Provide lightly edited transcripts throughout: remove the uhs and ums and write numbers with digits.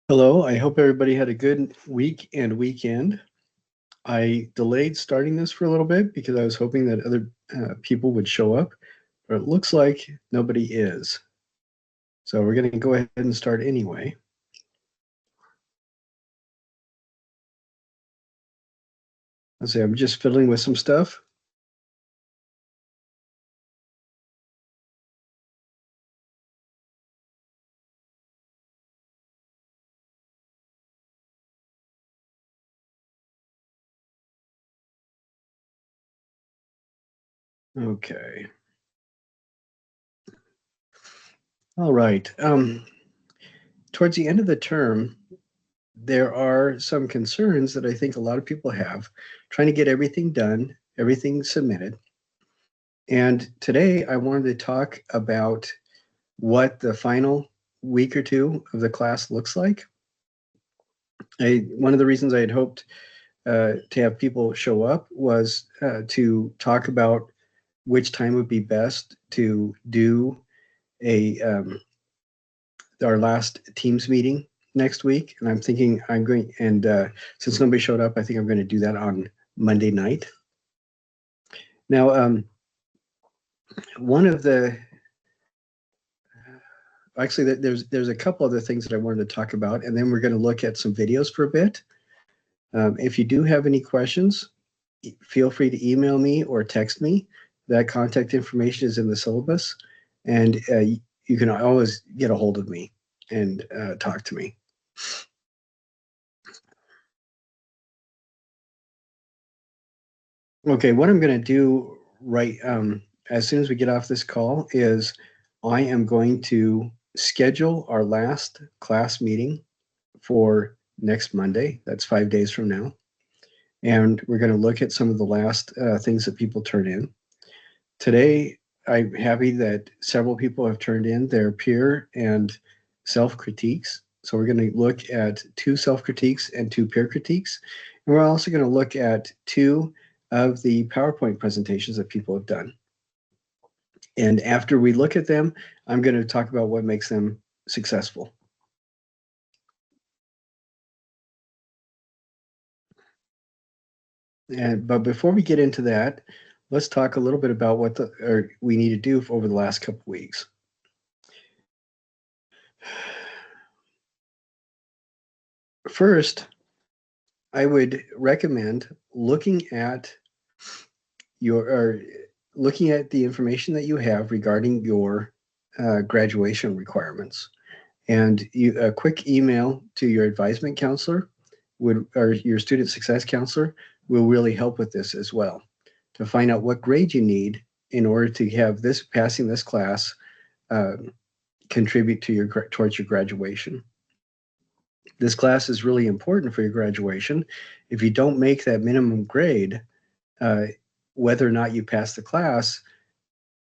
Hello, I hope everybody had a good week and weekend. I delayed starting this for a little bit because I was hoping that other people would show up, but it looks like nobody is. So we're going to go ahead and start anyway. Let's see, I'm just fiddling with some stuff. Okay. All right. Towards the end of the term, there are some concerns that I think a lot of people have trying to get everything done, everything submitted. And today I wanted to talk about what the final week or two of the class looks like. One of the reasons I had hoped to have people show up was to talk about which time would be best to do a our last Teams meeting next week. And I'm thinking I'm going, and since nobody showed up, I think I'm going to do that on Monday night. Now, one of the actually there's a couple other things that I wanted to talk about, and then we're going to look at some videos for a bit. If you do have any questions, feel free to email me or text me. That contact information is in the syllabus, and you can always get a hold of me and talk to me. Okay, what I'm going to do right as soon as we get off this call is I am going to schedule our last class meeting for next Monday. That's 5 days from now. And we're going to look at some of the last things that people turn in. Today, I'm happy that several people have turned in their peer and self-critiques. So we're going to look at 2 self-critiques and 2 peer critiques. And we're also going to look at 2 of the PowerPoint presentations that people have done. And after we look at them, I'm going to talk about what makes them successful. But before we get into that, let's talk a little bit about what we need to do over the last couple of weeks. First, I would recommend looking at the information that you have regarding your graduation requirements, and a quick email to your advisement counselor or your student success counselor will really help with this as well, to find out what grade you need in order to have passing this class contribute towards your graduation. This class is really important for your graduation. If you don't make that minimum grade, whether or not you pass the class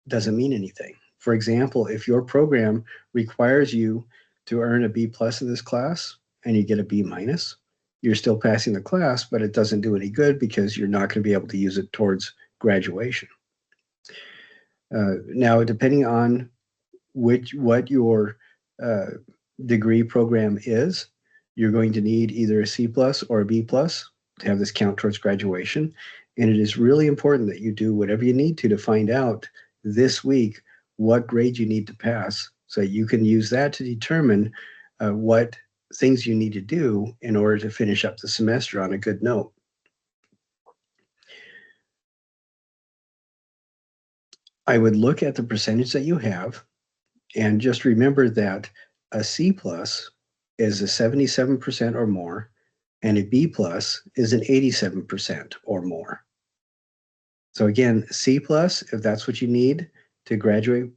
doesn't mean anything. For example, if your program requires you to earn a B+ in this class and you get a B-, you're still passing the class, but it doesn't do any good because you're not going to be able to use it towards graduation. Now, depending on what your degree program is, you're going to need either a C+ or a B+ to have this count towards graduation. And it is really important that you do whatever you need to find out this week what grade you need to pass, so you can use that to determine what things you need to do in order to finish up the semester on a good note. I would look at the percentage that you have, and just remember that a C+ is a 77% or more, and a B+ is an 87% or more. So again, C+, if that's what you need to graduate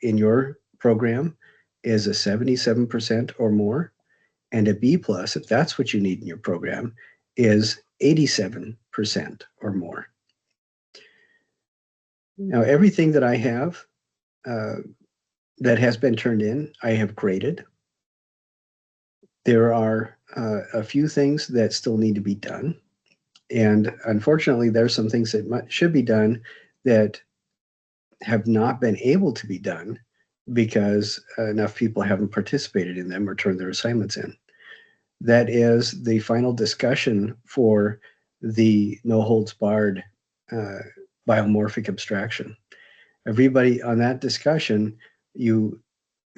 in your program, is a 77% or more, and a B+, if that's what you need in your program, is 87% or more. Now, everything that I have that has been turned in, I have graded. There are a few things that still need to be done. And unfortunately, there's some things that should be done that have not been able to be done because enough people haven't participated in them or turned their assignments in. That is the final discussion for the no holds barred biomorphic abstraction. Everybody on that discussion, you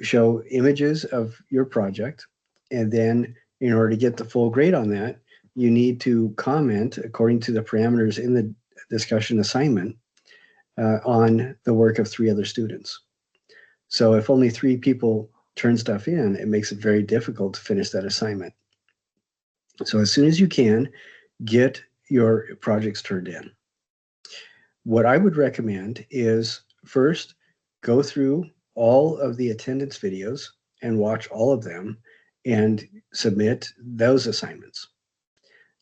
show images of your project, and then in order to get the full grade on that, you need to comment according to the parameters in the discussion assignment on the work of 3 other students. So if only 3 people turn stuff in, it makes it very difficult to finish that assignment. So as soon as you can, get your projects turned in. What I would recommend is first go through all of the attendance videos and watch all of them and submit those assignments.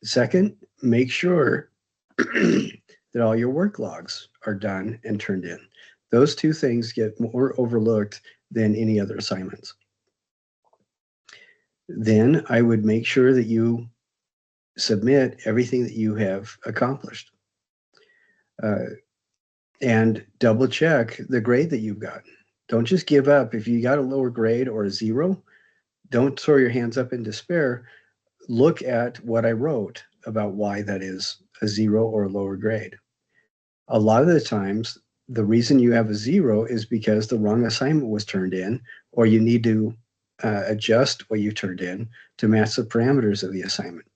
Second, make sure that all your work logs are done and turned in. Those 2 things get more overlooked than any other assignments. Then I would make sure that you submit everything that you have accomplished. And double check the grade that you've got. Don't just give up. If you got a lower grade or a 0, don't throw your hands up in despair. Look at what I wrote about why that is a 0 or a lower grade. A lot of the times, the reason you have a 0 is because the wrong assignment was turned in, or you need to adjust what you turned in to match the parameters of the assignment.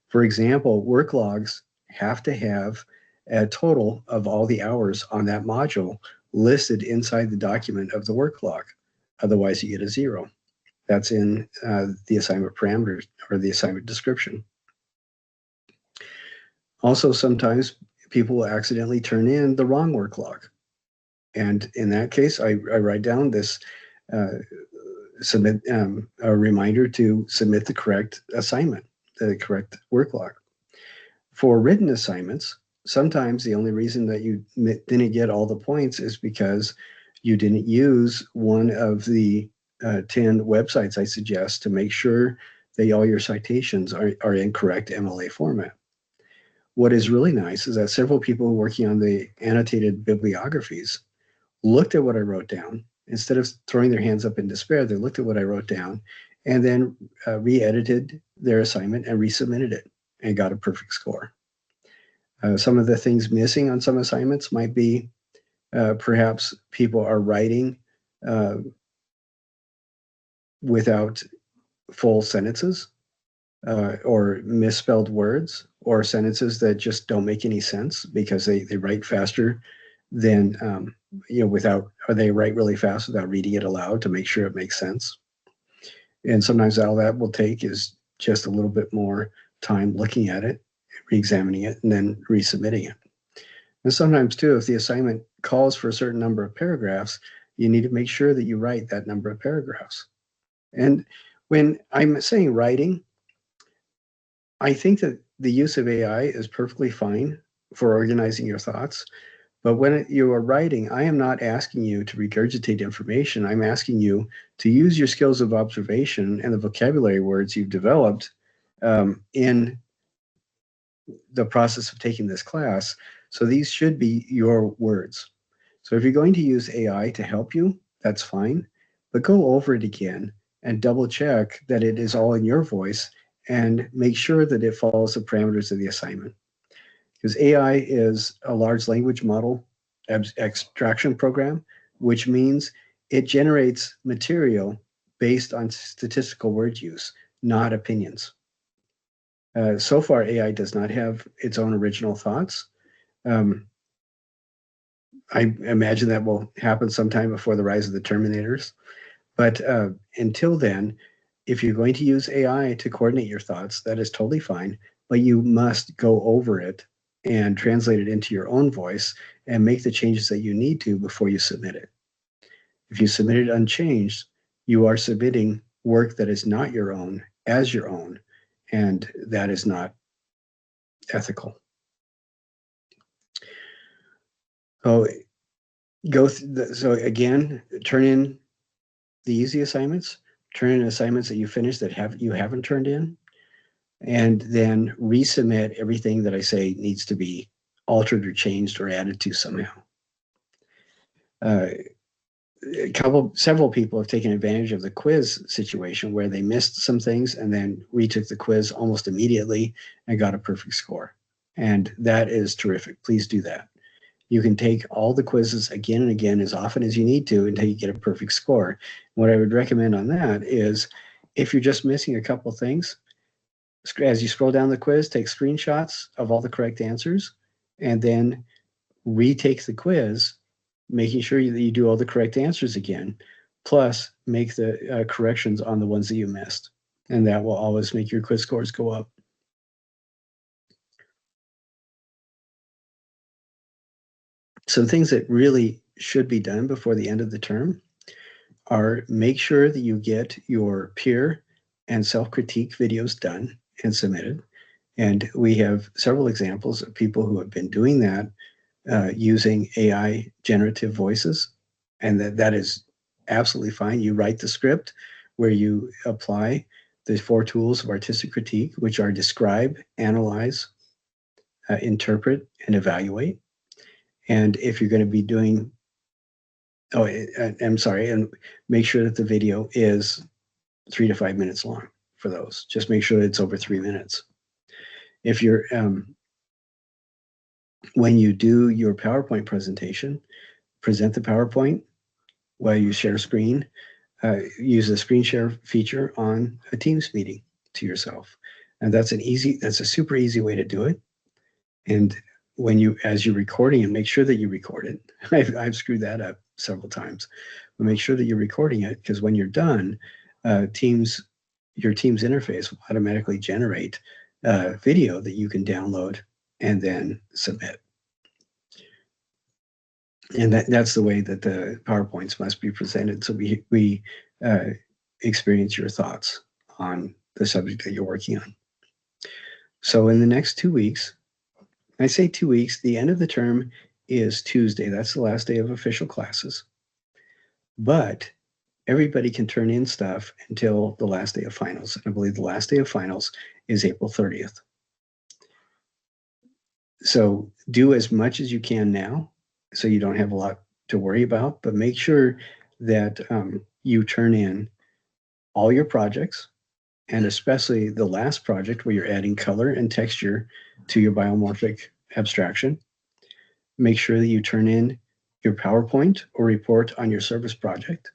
For example, work logs have to have a total of all the hours on that module listed inside the document of the work log. Otherwise, you get a 0. That's in the assignment parameters or the assignment description. Also, sometimes people will accidentally turn in the wrong work log. And in that case, I write down this submit a reminder to submit the correct assignment, the correct work log. For written assignments, sometimes the only reason that you didn't get all the points is because you didn't use one of the 10 websites I suggest to make sure that all your citations are in correct MLA format. What is really nice is that several people working on the annotated bibliographies looked at what I wrote down. Instead of throwing their hands up in despair, they looked at what I wrote down and then re-edited their assignment and resubmitted it and got a perfect score. Some of the things missing on some assignments might be perhaps people are writing without full sentences or misspelled words or sentences that just don't make any sense because they write faster than, or they write really fast without reading it aloud to make sure it makes sense. And sometimes all that will take is just a little bit more time looking at it, re-examining it, and then resubmitting it. And sometimes too, if the assignment calls for a certain number of paragraphs, you need to make sure that you write that number of paragraphs. And when I'm saying writing, I think that the use of AI is perfectly fine for organizing your thoughts. But when you are writing, I am not asking you to regurgitate information. I'm asking you to use your skills of observation and the vocabulary words you've developed in the process of taking this class. So these should be your words. So if you're going to use AI to help you, that's fine, but go over it again and double check that it is all in your voice and make sure that it follows the parameters of the assignment. Because AI is a large language model extraction program, which means it generates material based on statistical word use, not opinions. So far, AI does not have its own original thoughts. I imagine that will happen sometime before the rise of the Terminators. But until then, if you're going to use AI to coordinate your thoughts, that is totally fine, but you must go over it and translate it into your own voice and make the changes that you need to before you submit it. If you submit it unchanged, you are submitting work that is not your own as your own, and that is not ethical. So so again, turn in the easy assignments, turn in assignments that you finished that you haven't turned in, and then resubmit everything that I say needs to be altered or changed or added to somehow. several people have taken advantage of the quiz situation where they missed some things and then retook the quiz almost immediately and got a perfect score. And that is terrific. Please do that. You can take all the quizzes again and again as often as you need to until you get a perfect score. What I would recommend on that is if you're just missing a couple things, as you scroll down the quiz, take screenshots of all the correct answers and then retake the quiz, making sure that you do all the correct answers again, plus make the corrections on the ones that you missed. And that will always make your quiz scores go up. Some things that really should be done before the end of the term are make sure that you get your peer and self-critique videos done and submitted. And we have several examples of people who have been doing that using AI generative voices. And that is absolutely fine. You write the script where you apply the 4 tools of artistic critique, which are describe, analyze, interpret, and evaluate. And if you're going to be doing, I'm sorry, and make sure that the video is 3 to 5 minutes long for those. Just make sure it's over 3 minutes. If you're, when you do your PowerPoint presentation, present the PowerPoint while you share screen. Use the screen share feature on a Teams meeting to yourself. And that's a super easy way to do it. And as you're recording it, make sure that you record it. I've screwed that up several times, but make sure that you're recording it because when you're done, your Teams interface will automatically generate video that you can download and then submit. And that's the way that the PowerPoints must be presented. So we experience your thoughts on the subject that you're working on. So in the next 2 weeks, I say 2 weeks, the end of the term is Tuesday. That's the last day of official classes. But everybody can turn in stuff until the last day of finals. And I believe the last day of finals is April 30th. So do as much as you can now so you don't have a lot to worry about, but make sure that you turn in all your projects, and especially the last project where you're adding color and texture to your biomorphic abstraction. Make sure that you turn in your PowerPoint or report on your service project.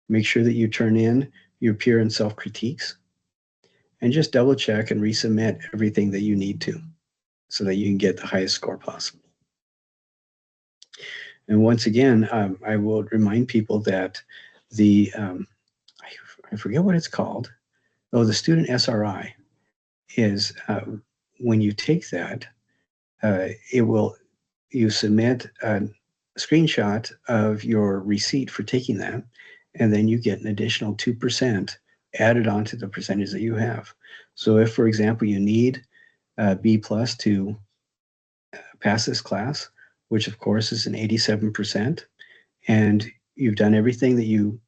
Make sure that you turn in your peer and self-critiques, and just double check and resubmit everything that you need to so that you can get the highest score possible. And once again, I will remind people that the, I forget what it's called. Oh, the student SRI is when you take that, you submit a screenshot of your receipt for taking that, and then you get an additional 2% added onto the percentage that you have. So if, for example, you need B plus to pass this class, which of course is an 87%, and you've done everything that you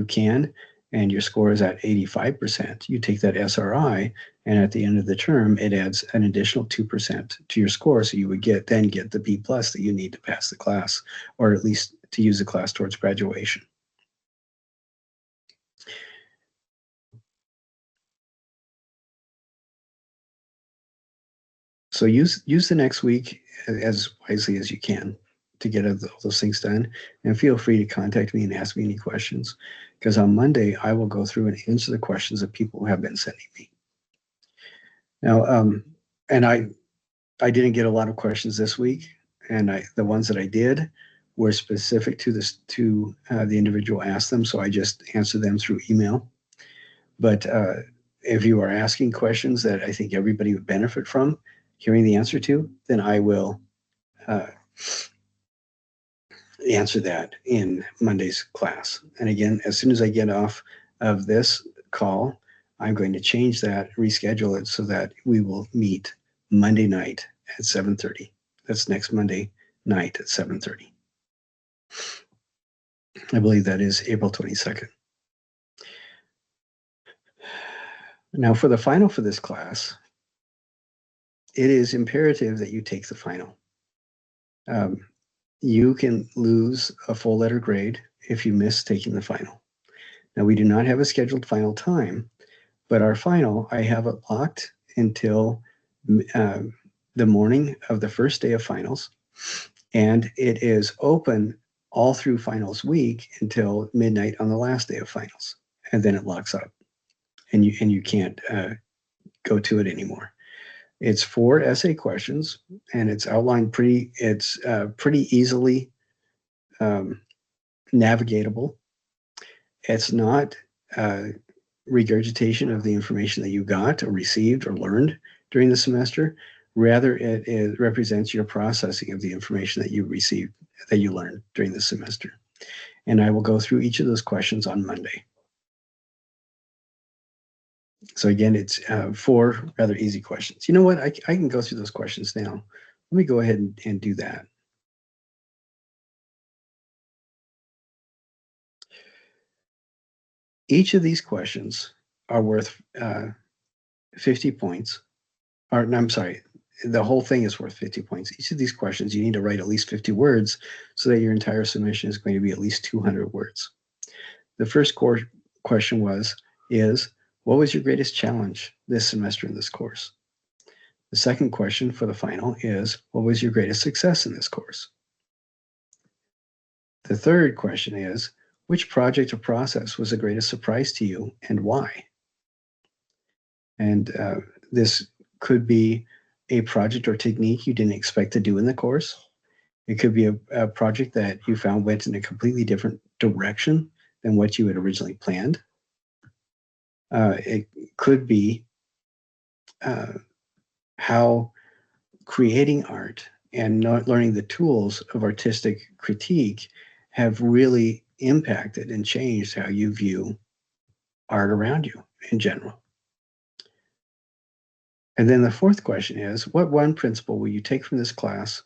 can, and your score is at 85%, you take that SRI, and at the end of the term, it adds an additional 2% to your score, so you would get the B plus that you need to pass the class, or at least to use the class towards graduation. So use the next week as wisely as you can to get all those things done. And feel free to contact me and ask me any questions, because on Monday, I will go through and answer the questions that people have been sending me. Now, and I didn't get a lot of questions this week, and the ones that I did were specific to the individual asked them, so I just answered them through email. But if you are asking questions that I think everybody would benefit from hearing the answer to, then I will answer that in Monday's class. And again, as soon as I get off of this call, I'm going to change that, reschedule it so that we will meet Monday night at 7:30. That's next Monday night at 7:30. I believe that is April 22nd. Now for the final for this class, it is imperative that you take the final. You can lose a full letter grade if you miss taking the final. Now, we do not have a scheduled final time, but our final, I have it locked until the morning of the first day of finals, and it is open all through finals week until midnight on the last day of finals, and then it locks up, and you can't go to it anymore. It's 4 essay questions, and it's outlined pretty. It's pretty easily navigatable. It's not regurgitation of the information that you got or received or learned during the semester. Rather, it represents your processing of the information that you received, that you learned during the semester. And I will go through each of those questions on Monday. So again, it's 4 rather easy questions. You know what? I can go through those questions now. Let me go ahead and do that. Each of these questions are worth 50 points. Or, no, I'm sorry, the whole thing is worth 50 points. Each of these questions, you need to write at least 50 words so that your entire submission is going to be at least 200 words. The first question is, what was your greatest challenge this semester in this course? The second question for the final is, what was your greatest success in this course? The third question is, which project or process was the greatest surprise to you and why? And this could be a project or technique you didn't expect to do in the course. It could be a project that you found went in a completely different direction than what you had originally planned. It could be how creating art and not learning the tools of artistic critique have really impacted and changed how you view art around you in general. And then the fourth question is, what one principle will you take from this class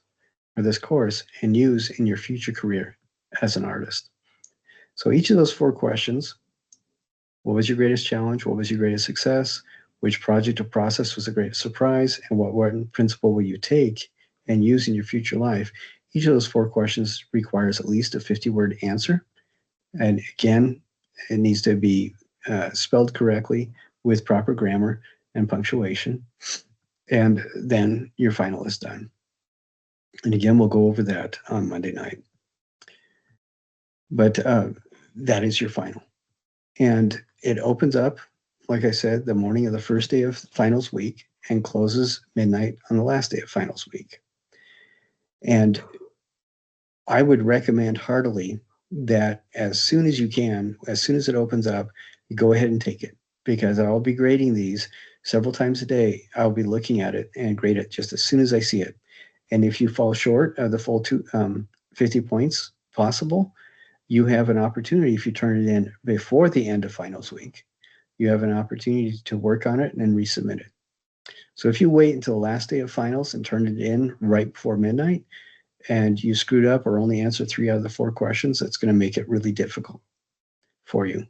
or this course and use in your future career as an artist? So each of those 4 questions, what was your greatest challenge? What was your greatest success? Which project or process was a great surprise? And what one principle will you take and use in your future life? Each of those 4 questions requires at least a 50-word answer. And again, it needs to be spelled correctly with proper grammar and punctuation. And then your final is done. And again, we'll go over that on Monday night. But that is your final. And it opens up, like I said, the morning of the first day of finals week and closes midnight on the last day of finals week. And I would recommend heartily that as soon as you can, as soon as it opens up, you go ahead and take it, because I'll be grading these several times a day. I'll be looking at it and grade it just as soon as I see it. And if you fall short of the full 50 points possible, you have an opportunity. If you turn it in before the end of finals week, you have an opportunity to work on it and then resubmit it. So if you wait until the last day of finals and turn it in right before midnight and you screwed up or only answered 3 out of the 4 questions, that's going to make it really difficult for you.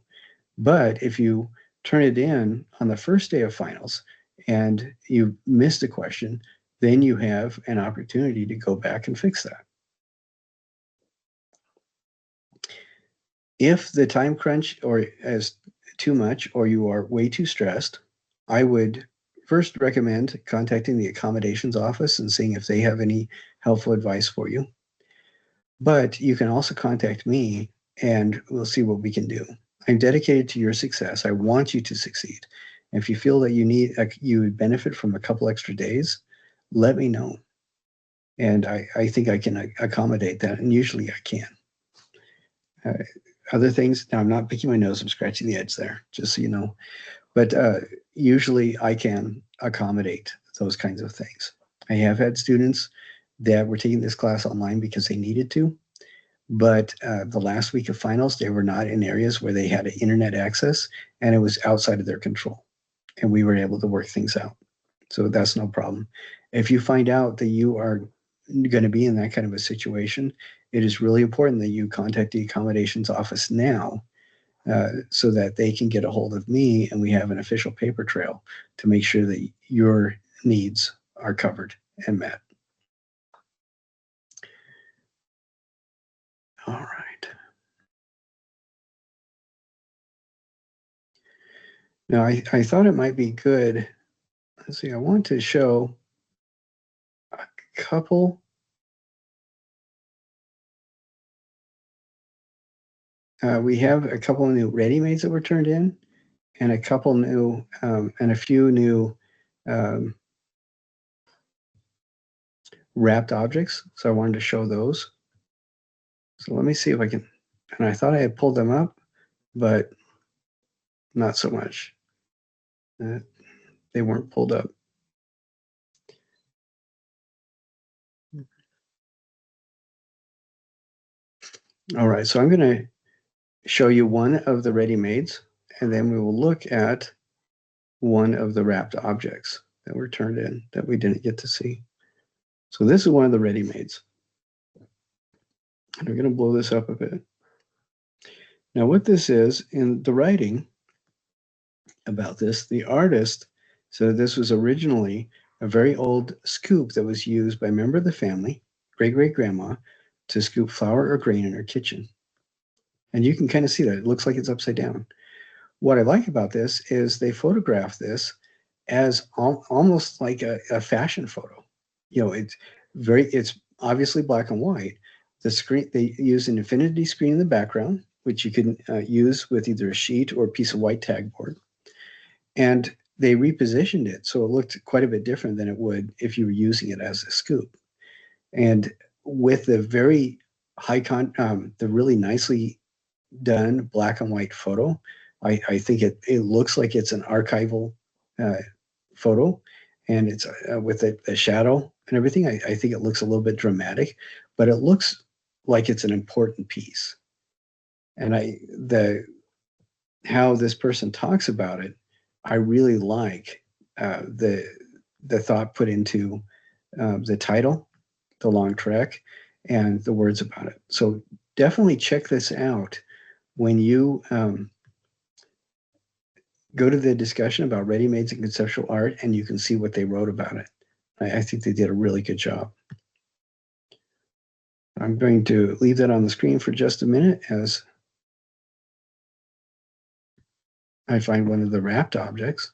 But if you turn it in on the first day of finals and you missed a question, then you have an opportunity to go back and fix that. If the time crunch or is too much or you are way too stressed, I would first recommend contacting the accommodations office and seeing if they have any helpful advice for you. But you can also contact me and we'll see what we can do. I'm dedicated to your success. I want you to succeed. If you feel that you would benefit from a couple extra days, let me know. And I think I can accommodate that, and usually I can. Other things, now I'm not picking my nose, I'm scratching the edge there, just so you know. But usually I can accommodate those kinds of things. I have had students that were taking this class online because they needed to, but the last week of finals, they were not in areas where they had internet access, and it was outside of their control. And we were able to work things out. So that's no problem. If you find out that you are going to be in that kind of a situation, it is really important that you contact the accommodations office now so that they can get a hold of me and we have an official paper trail to make sure that your needs are covered and met. All right. Now, I thought it might be good. Let's see, I want to show a couple. We have a couple of new ready-mades that were turned in, and a couple new, and a few new um, wrapped objects. So I wanted to show those. So let me see if I can. And I thought I had pulled them up, but not so much. They weren't pulled up. All right, so I'm going to show you one of the ready-mades, and then we will look at one of the wrapped objects that were turned in that we didn't get to see. So this is one of the ready-mades. And we're going to blow this up a bit. Now what this is, in the writing about this, the artist said this was originally a very old scoop that was used by a member of the family, great-great-grandma, to scoop flour or grain in her kitchen. And you can kind of see that. It looks like it's upside down. What I like about this is they photograph this as almost like a fashion photo. You know, it's obviously black and white. The screen, they use an infinity screen in the background, which you can use with either a sheet or a piece of white tag board. And they repositioned it so it looked quite a bit different than it would if you were using it as a scoop. And with the very the really nicely done black and white photo, I think it looks like it's an archival uh, photo, and it's with the shadow and everything. I think it looks a little bit dramatic, but it looks like it's an important piece. And the how this person talks about it, I really like the thought put into the title, the long trek, and the words about it. So definitely check this out when you go to the discussion about ready-mades and conceptual art, and you can see what they wrote about it. I think they did a really good job. I'm going to leave that on the screen for just a minute as I find one of the wrapped objects.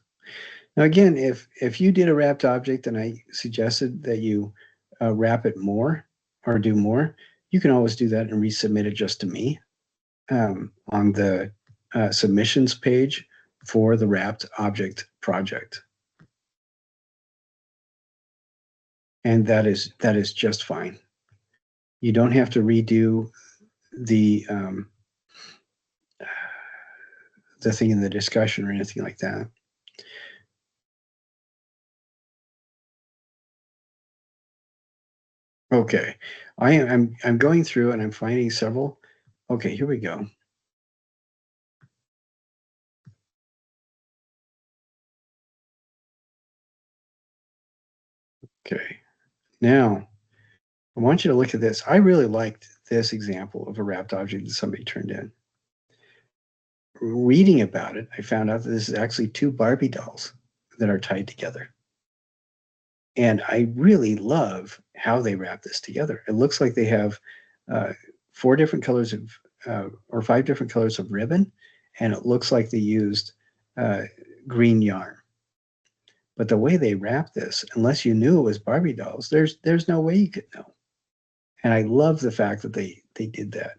Now, again, if you did a wrapped object and I suggested that you wrap it more or do more, you can always do that and resubmit it just to me on the submissions page for the wrapped object project. And that is just fine. You don't have to redo the thing in the discussion or anything like that. Okay, I'm going through and I'm finding several. Okay, here we go. Okay, now I want you to look at this. I really liked this example of a wrapped object that somebody turned in. Reading about it, I found out that this is actually two Barbie dolls that are tied together. And I really love how they wrap this together. It looks like they have uh, four different colors of, or five different colors of ribbon, and it looks like they used uh, green yarn. But the way they wrap this, unless you knew it was Barbie dolls, there's no way you could know. And I love the fact that they did that.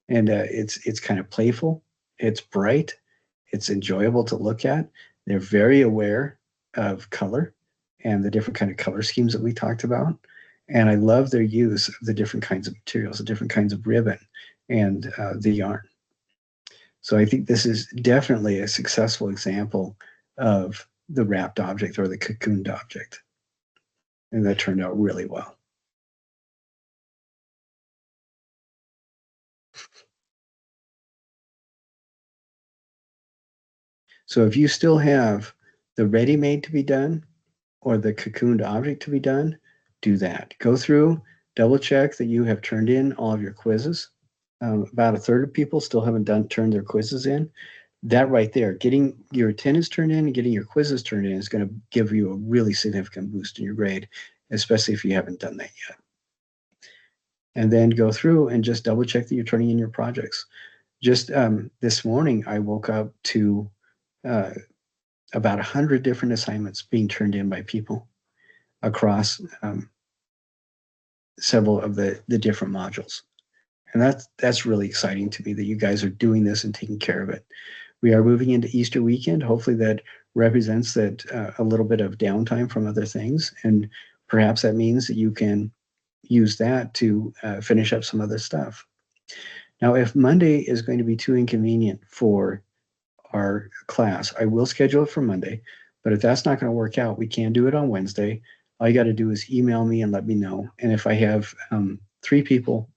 And it's kind of playful, it's bright, it's enjoyable to look at. They're very aware of color and the different kind of color schemes that we talked about. And I love their use of the different kinds of materials, the different kinds of ribbon, and the yarn. So I think this is definitely a successful example of the wrapped object or the cocooned object. And that turned out really well. So if you still have the ready-made to be done or the cocooned object to be done, do that. Go through, double check that you have turned in all of your quizzes. About a third of people still haven't turned their quizzes in. That right there, getting your attendance turned in and getting your quizzes turned in is going to give you a really significant boost in your grade, especially if you haven't done that yet. And then go through and just double check that you're turning in your projects. Just this morning, I woke up to about 100 different assignments being turned in by people across several of the different modules. And that's really exciting to me that you guys are doing this and taking care of it. We are moving into Easter weekend. Hopefully that represents that a little bit of downtime from other things. And perhaps that means that you can use that to finish up some other stuff. Now, if Monday is going to be too inconvenient for our class, I will schedule it for Monday. But if that's not going to work out, we can do it on Wednesday. All you got to do is email me and let me know. And if I have 3 people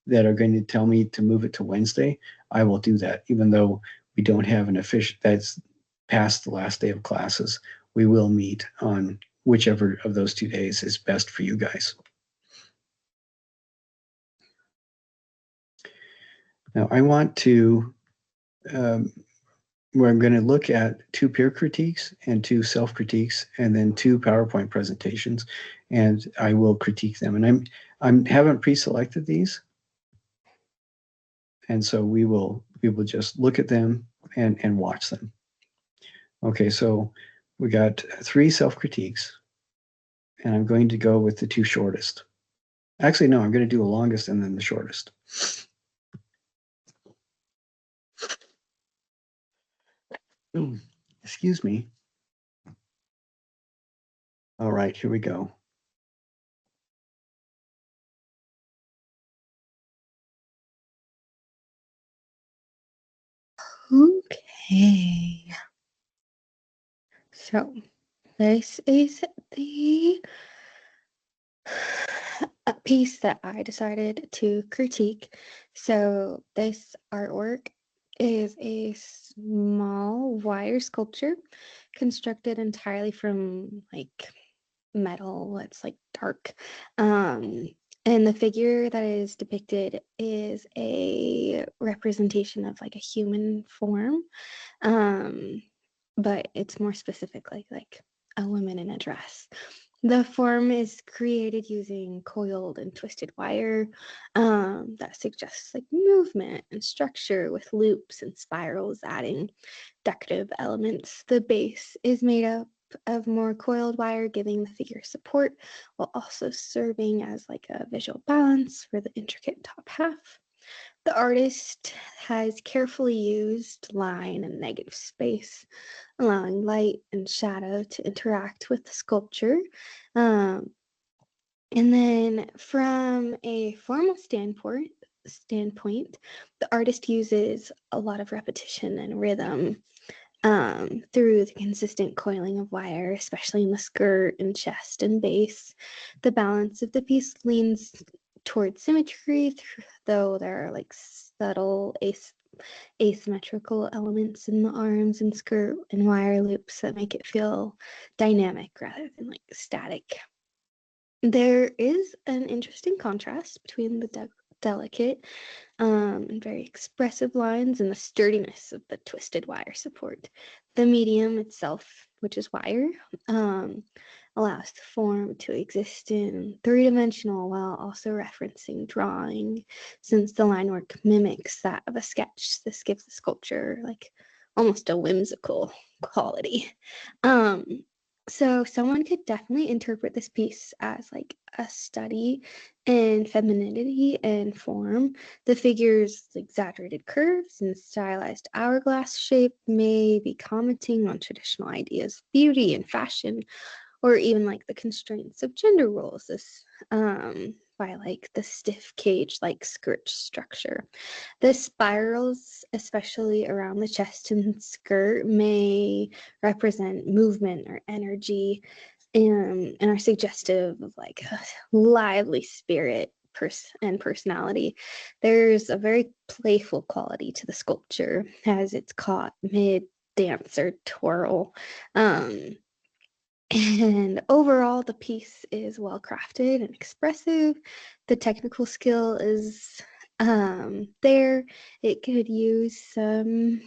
that are going to tell me to move it to Wednesday, I will do that, even though we don't have an official, that's past the last day of classes. We will meet on whichever of those 2 days is best for you guys. Now, I want to, we're going to look at 2 peer critiques and 2 self-critiques, and then 2 PowerPoint presentations, and I will critique them. And I haven't pre-selected these, and so we will just look at them and watch them. Okay, so we got 3 self-critiques, and I'm going to go with the 2 shortest. Actually, no, I'm going to do the longest and then the shortest. Excuse me. All right, here we go. Okay. So this is the piece that I decided to critique. So this artwork is a small wire sculpture constructed entirely from like metal. It's like dark. And the figure that is depicted is a representation of like a human form. But it's more specific, like a woman in a dress. The form is created using coiled and twisted wire that suggests like movement and structure with loops and spirals adding decorative elements. The base is made up of more coiled wire, giving the figure support while also serving as like a visual balance for the intricate top half. The artist has carefully used line and negative space, allowing light and shadow to interact with the sculpture. Um, and then from a formal standpoint, the artist uses a lot of repetition and rhythm through the consistent coiling of wire, especially in the skirt and chest and base. The balance of the piece leans towards symmetry, though there are like subtle asymmetrical elements in the arms and skirt and wire loops that make it feel dynamic rather than like static. There is an interesting contrast between the delicate and very expressive lines and the sturdiness of the twisted wire support. The medium itself, which is wire, allows the form to exist in 3-dimensional while also referencing drawing. Since the line work mimics that of a sketch, this gives the sculpture like almost a whimsical quality. Um, so someone could definitely interpret this piece as like a study in femininity and form. The figure's exaggerated curves and stylized hourglass shape may be commenting on traditional ideas of beauty and fashion, or even like the constraints of gender roles. This by like the stiff cage like skirt structure. The spirals, especially around the chest and skirt, may represent movement or energy, and are suggestive of like a lively spirit and personality. There's a very playful quality to the sculpture as it's caught mid dance or twirl. And overall, the piece is well crafted and expressive. The technical skill is there. It could use some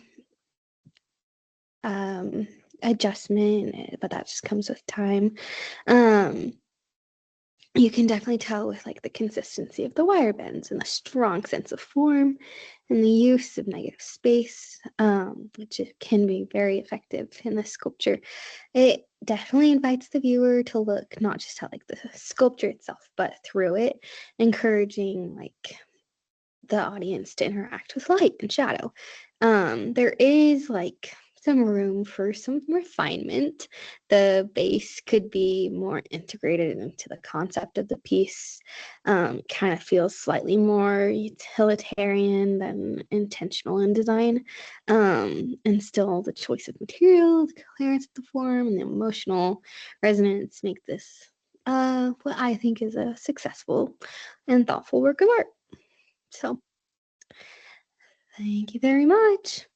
adjustment, but that just comes with time. Um, you can definitely tell with like the consistency of the wire bends and the strong sense of form and the use of negative space, which can be very effective in the sculpture. It definitely invites the viewer to look not just at like the sculpture itself, but through it, encouraging like the audience to interact with light and shadow. There is like some room for some refinement. The base could be more integrated into the concept of the piece. Kind of feels slightly more utilitarian than intentional in design. And still, the choice of material, the coherence of the form, and the emotional resonance make this what I think is a successful and thoughtful work of art. So, thank you very much.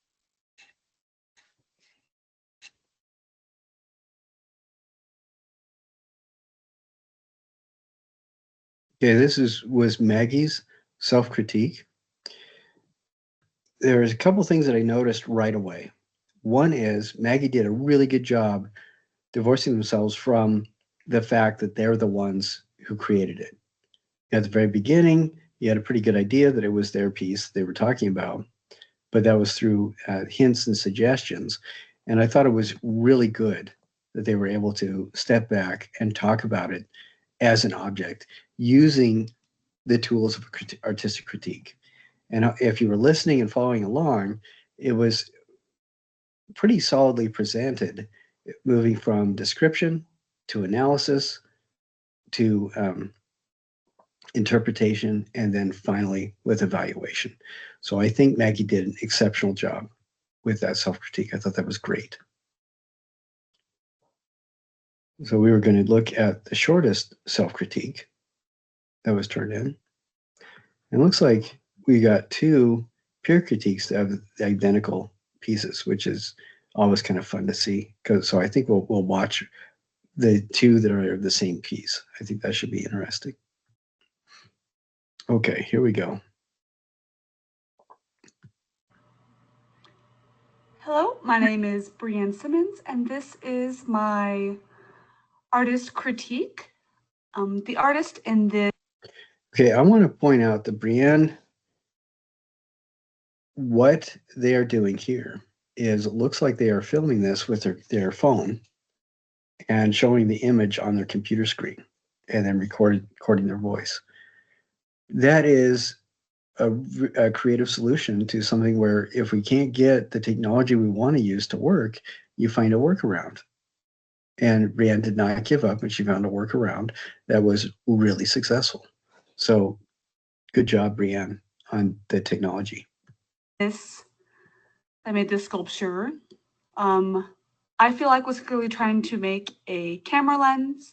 Okay, was Maggie's self-critique. There's a couple things that I noticed right away. One is Maggie did a really good job divorcing themselves from the fact that they're the ones who created it. At the very beginning, you had a pretty good idea that it was their piece they were talking about, but that was through hints and suggestions. And I thought it was really good that they were able to step back and talk about it as an object using the tools of artistic critique. And if you were listening and following along, it was pretty solidly presented, moving from description to analysis to interpretation, and then finally with evaluation. So I think Maggie did an exceptional job with that self-critique. I thought that was great. So we were going to look at the shortest self-critique that was turned in. It looks like we got two peer critiques that have the identical pieces, which is always kind of fun to see. So I think we'll watch the two that are the same piece. I think that should be interesting. Okay, here we go. Hello, my name is Brianne Simmons, and this is my artist critique. The artist in this. Okay, I want to point out that Brianne, what they are doing here is it looks like they are filming this with their phone and showing the image on their computer screen and then recording their voice. That is a creative solution to something where if we can't get the technology we want to use to work, you find a workaround. And Brianne did not give up, and she found a workaround that was really successful. So, good job, Brianne, on the technology. I made this sculpture. I feel like was clearly trying to make a camera lens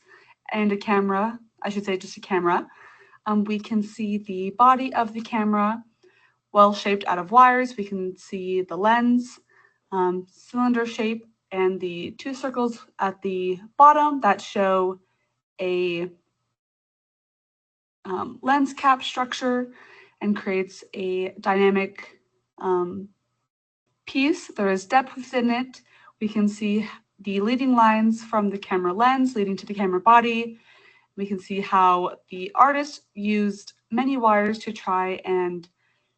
and a camera. I should say just a camera. We can see the body of the camera, well shaped out of wires. We can see the lens, cylinder shape, and the two circles at the bottom that show a lens cap structure and creates a dynamic piece. There is depth within it. We can see the leading lines from the camera lens leading to the camera body. We can see how the artist used many wires to try and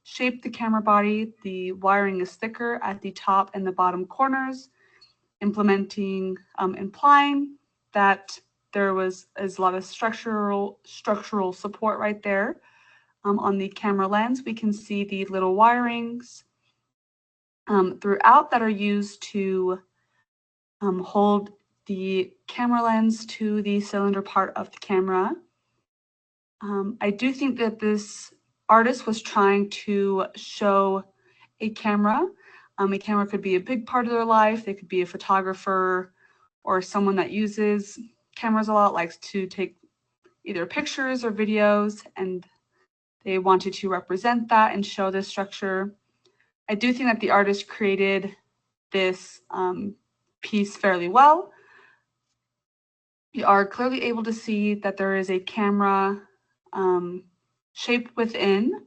shape the camera body. The wiring is thicker at the top and the bottom corners, implying that there was a lot of structural support right there. On the camera lens, we can see the little wirings throughout that are used to hold the camera lens to the cylinder part of the camera. I do think that this artist was trying to show a camera. A camera could be a big part of their life. They could be a photographer or someone that uses cameras a lot, likes to take either pictures or videos, and they wanted to represent that and show this structure. I do think that the artist created this piece fairly well. You are clearly able to see that there is a camera shape within.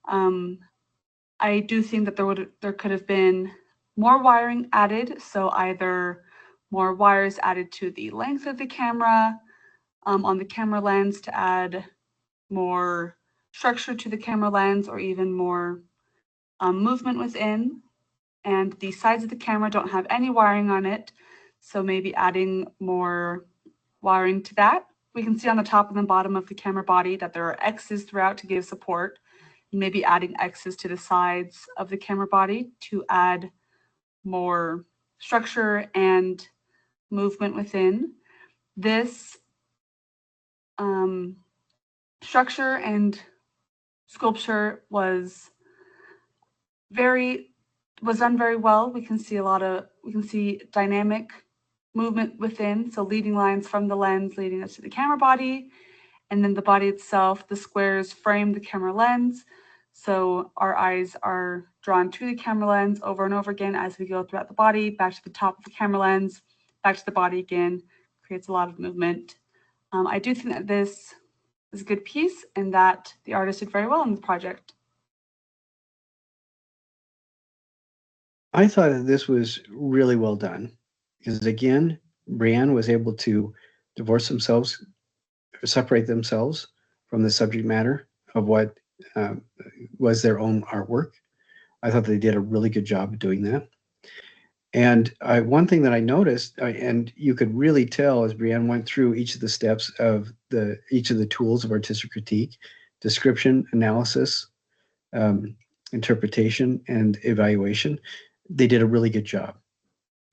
I do think that there could have been more wiring added, so either more wires added to the length of the camera, on the camera lens to add more structure to the camera lens or even more movement within. And the sides of the camera don't have any wiring on it, so maybe adding more wiring to that. We can see on the top and the bottom of the camera body that there are X's throughout to give support, and maybe adding X's to the sides of the camera body to add more structure and movement within. This structure and sculpture was done very well. We can see dynamic movement within, so leading lines from the lens leading us to the camera body, and then the body itself, the squares frame the camera lens, so our eyes are drawn to the camera lens over and over again as we go throughout the body, back to the top of the camera lens, back to the body again, creates a lot of movement. I do think that this is a good piece and that the artist did very well in the project. I thought that this was really well done because, again, Brienne was able to separate themselves from the subject matter of what was their own artwork. I thought they did a really good job of doing that. And one thing that I noticed, and you could really tell as Brienne went through each of the steps of each of the tools of artistic critique: description, analysis, interpretation, and evaluation. They did a really good job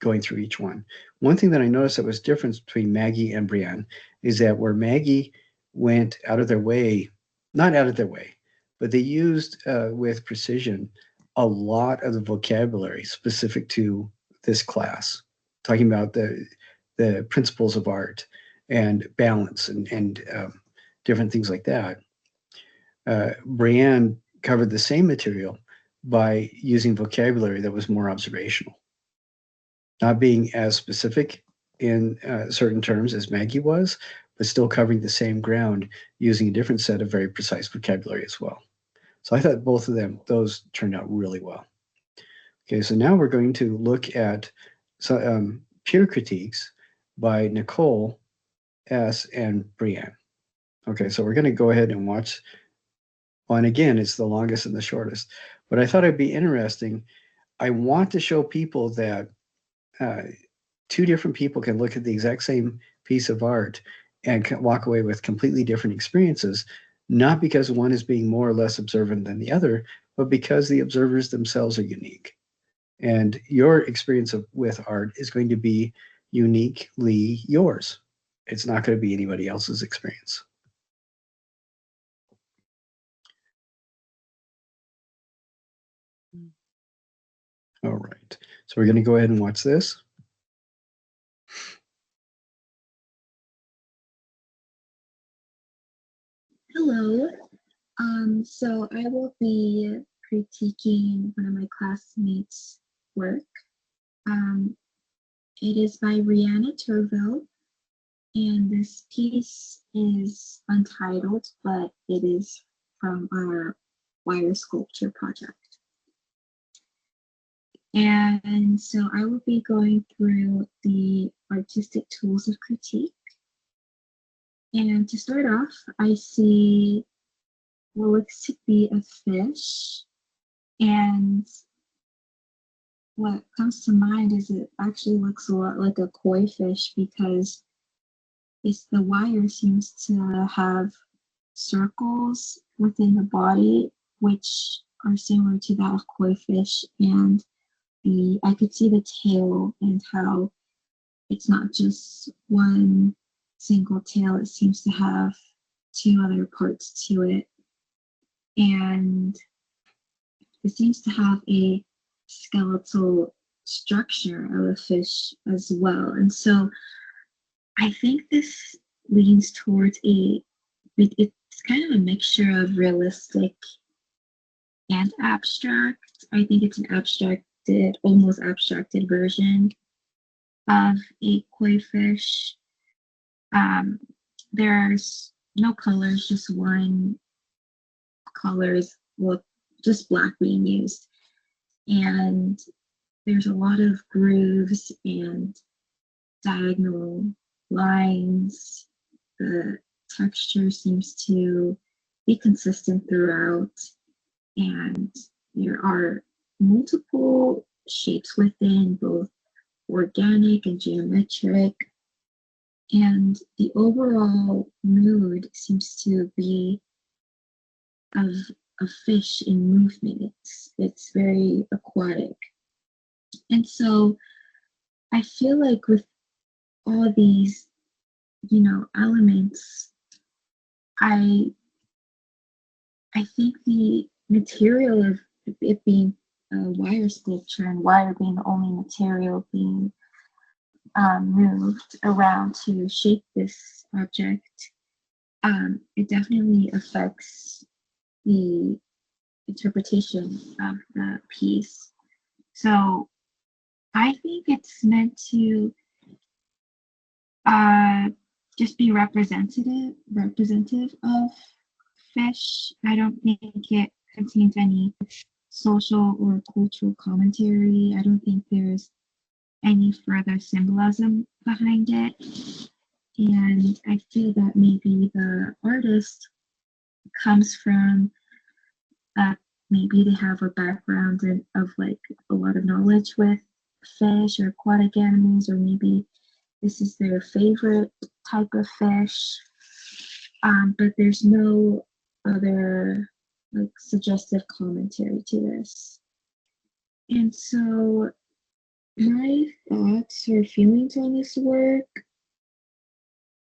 going through each one. One thing that I noticed that was different between Maggie and Brienne is that where Maggie went out of their way, not out of their way, but they used with precision a lot of the vocabulary specific to this class, talking about the principles of art and balance and different things like that. Brienne covered the same material by using vocabulary that was more observational, not being as specific in certain terms as Maggie was, but still covering the same ground using a different set of very precise vocabulary as well. So I thought both of them, those turned out really well. Okay, so now we're going to look at peer critiques by Nicole S. and Brienne. Okay, so we're going to go ahead and watch. Well, and again, it's the longest and the shortest. But I thought it'd be interesting. I want to show people that two different people can look at the exact same piece of art and walk away with completely different experiences, not because one is being more or less observant than the other, but because the observers themselves are unique. And your experience with art is going to be uniquely yours. It's not going to be anybody else's experience. All right, so we're going to go ahead and watch this. Hello. So I will be critiquing one of my classmates' work. It is by Rihanna Turville, and this piece is untitled, but it is from our wire sculpture project. And so I will be going through the artistic tools of critique. And to start off, I see what looks to be a fish. And what comes to mind is it actually looks a lot like a koi fish because the wire seems to have circles within the body, which are similar to that of koi fish. And I could see the tail and how it's not just one single tail, it seems to have two other parts to it. And it seems to have a skeletal structure of a fish as well. And so I think this leans towards it's kind of a mixture of realistic and abstract. I think it's an almost abstracted version of a koi fish. There's no colors, just one color is just black being used. And there's a lot of grooves and diagonal lines the texture seems to be consistent throughout, and there are multiple shapes within, both organic and geometric, and the overall mood seems to be of a fish in movement. It's very aquatic. And so I feel like with all these, elements, I I think the material of it being a wire sculpture and wire being the only material being moved around to shape this object, it definitely affects the interpretation of the piece. So I think it's meant to uh, just be representative of fish. I don't think it contains any social or cultural commentary. I don't think there's any further symbolism behind it. And I feel that maybe the artist comes from maybe they have a background of like a lot of knowledge with fish or aquatic animals, or maybe this is their favorite type of fish. But there's no other like suggestive commentary to this. And so my thoughts or feelings on this work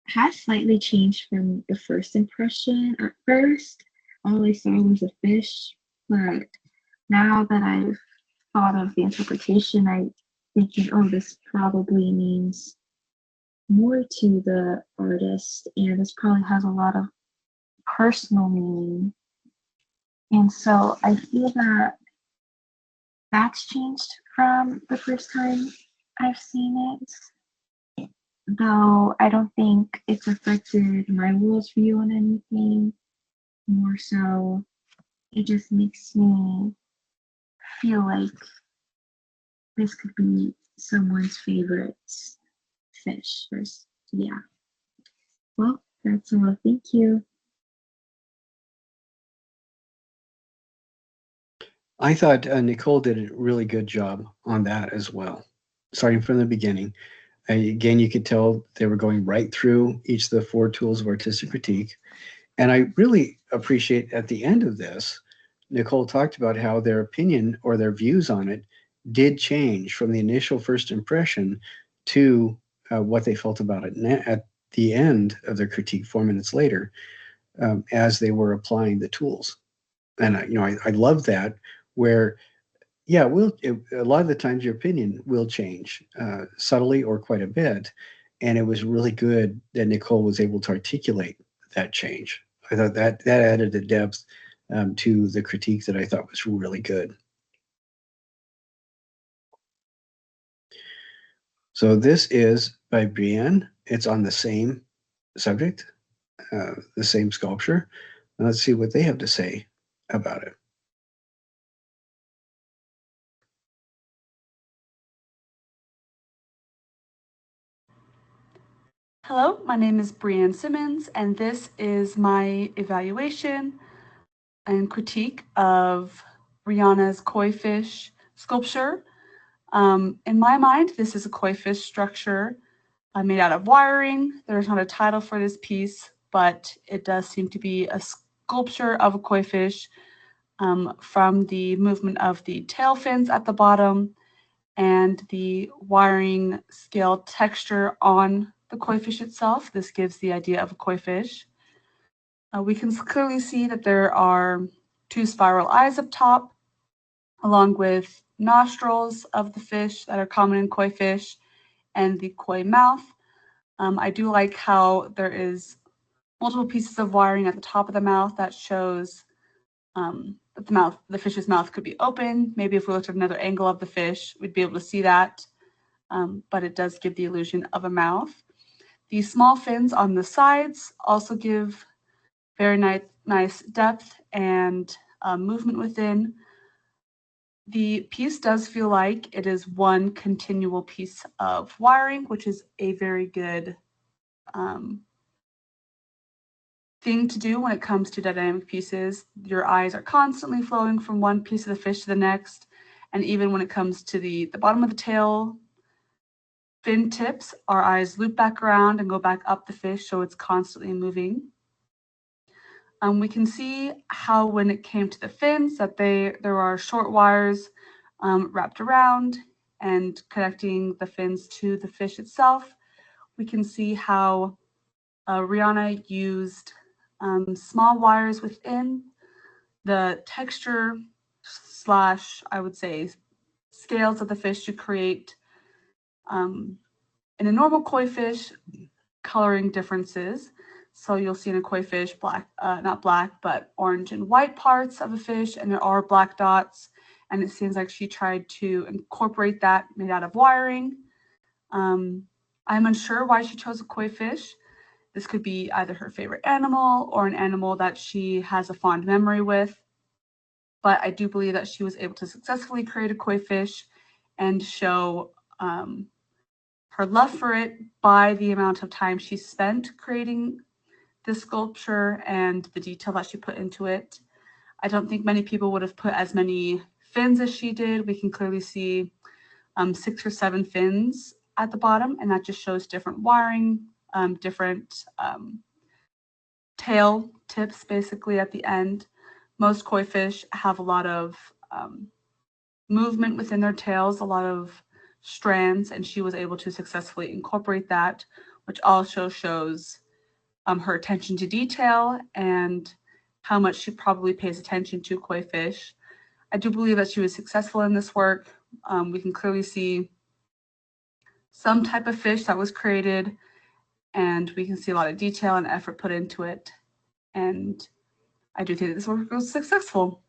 has slightly changed from the first impression. At first, all I saw was a fish, but now that I've thought of the interpretation, I thinking, oh, this probably means more to the artist, and this probably has a lot of personal meaning. And so I feel that that's changed from the first time I've seen it, though I don't think it's affected my worldview on anything. More so, it just makes me feel like this could be someone's favorite fish. Or, yeah. Well, that's all. Thank you. I thought Nicole did a really good job on that as well, starting from the beginning. Again, you could tell they were going right through each of the 4 tools of artistic critique. And I really appreciate at the end of this, Nicole talked about how their opinion or their views on it did change from the initial first impression to what they felt about it at the end of their critique 4 minutes later, as they were applying the tools. And I love that, where yeah, a lot of the times your opinion will change subtly or quite a bit. And it was really good that Nicole was able to articulate that change. I thought that added a depth to the critique that I thought was really good. So this is by Brienne. It's on the same subject, the same sculpture. And let's see what they have to say about it. Hello, my name is Brienne Simmons, and this is my evaluation and critique of Rihanna's koi fish sculpture. In my mind, this is a koi fish structure made out of wiring. There's not a title for this piece, but it does seem to be a sculpture of a koi fish from the movement of the tail fins at the bottom and the wiring scale texture on the koi fish itself. This gives the idea of a koi fish. We can clearly see that there are 2 spiral eyes up top, along with nostrils of the fish that are common in koi fish, and the koi mouth. I do like how there is multiple pieces of wiring at the top of the mouth that shows that the fish's mouth could be open. Maybe if we looked at another angle of the fish, we'd be able to see that. But it does give the illusion of a mouth. The small fins on the sides also give very nice depth and movement within. The piece does feel like it is one continual piece of wiring, which is a very good thing to do when it comes to dynamic pieces. Your eyes are constantly flowing from one piece of the fish to the next. And even when it comes to the bottom of the tail, fin tips, our eyes loop back around and go back up the fish, so it's constantly moving. We can see how when it came to the fins that there are short wires wrapped around and connecting the fins to the fish itself. We can see how Rihanna used small wires within the texture slash, I would say, scales of the fish to create in a normal koi fish coloring differences. So you'll see in a koi fish black, not black, but orange and white parts of a fish, and there are black dots. And it seems like she tried to incorporate that made out of wiring. I'm unsure why she chose a koi fish. This could be either her favorite animal or an animal that she has a fond memory with. But I do believe that she was able to successfully create a koi fish and show her love for it by the amount of time she spent creating this sculpture and the detail that she put into it. I don't think many people would have put as many fins as she did. We can clearly see 6 or 7 fins at the bottom, and that just shows different wiring, different tail tips basically at the end. Most koi fish have a lot of movement within their tails, a lot of strands, and she was able to successfully incorporate that, which also shows her attention to detail and how much she probably pays attention to koi fish. I do believe that she was successful in this work. We can clearly see some type of fish that was created, and we can see a lot of detail and effort put into it. And I do think that this work was successful.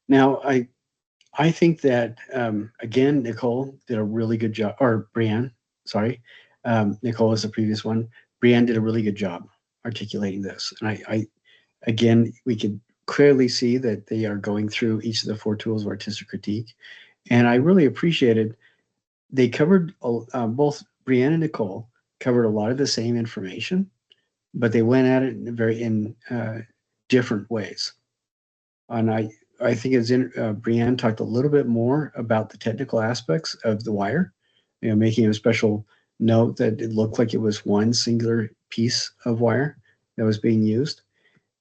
Now, I think that, again, Nicole did a really good job, or Brianne, sorry. Nicole is the previous one. Brianne did a really good job articulating this. And again, we could clearly see that they are going through each of the 4 tools of artistic critique. And I really appreciated, they covered, both Brianne and Nicole covered a lot of the same information, but they went at it in different ways. And I think it's in, Brianne talked a little bit more about the technical aspects of the wire, making a special note that it looked like it was one singular piece of wire that was being used.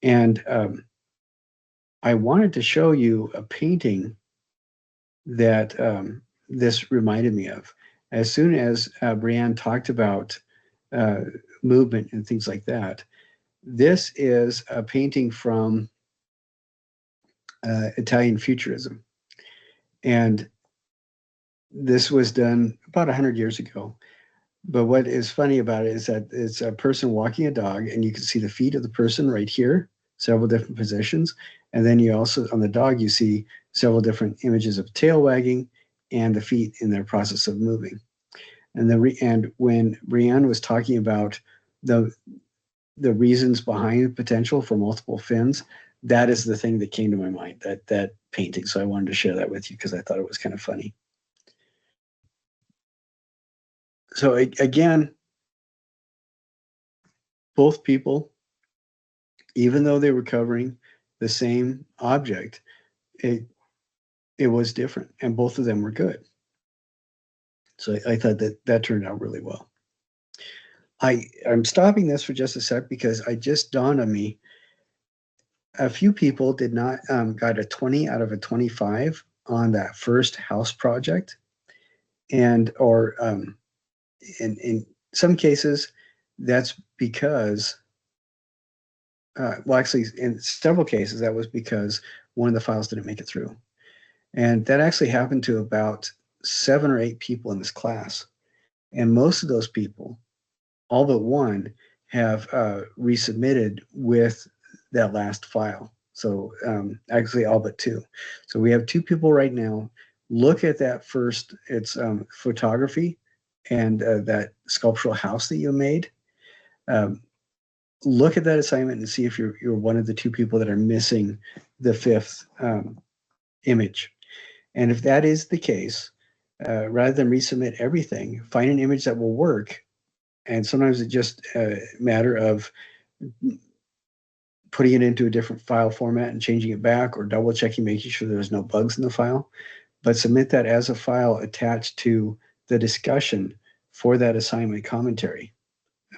And I wanted to show you a painting that this reminded me of. As soon as Brianne talked about movement and things like that, this is a painting from Italian Futurism. And this was done about 100 years ago. But what is funny about it is that it's a person walking a dog, and you can see the feet of the person right here, several different positions. And then you also, on the dog, you see several different images of tail wagging and the feet in their process of moving. And when Brianne was talking about the reasons behind the potential for multiple fins, that is the thing that came to my mind, that painting. So I wanted to share that with you because I thought it was kind of funny. So again, both people, even though they were covering the same object, it was different, and both of them were good. So I thought that turned out really well. I'm stopping this for just a sec because it just dawned on me. A few people did not got a 20 out of a 25 on that first house project, and or in some cases, that's because well, actually, in several cases, that was because one of the files didn't make it through. And that actually happened to about 7 or 8 people in this class. And most of those people, all but one, have resubmitted with that last file. So actually all but 2. So we have 2 people right now. Look at that first, it's photography and that sculptural house that you made. Look at that assignment and see if you're one of the 2 people that are missing the 5th image. And if that is the case, rather than resubmit everything, find an image that will work And sometimes it's just a matter of putting it into a different file format and changing it back, or double checking, making sure there's no bugs in the file. But submit that as a file attached to the discussion for that assignment commentary,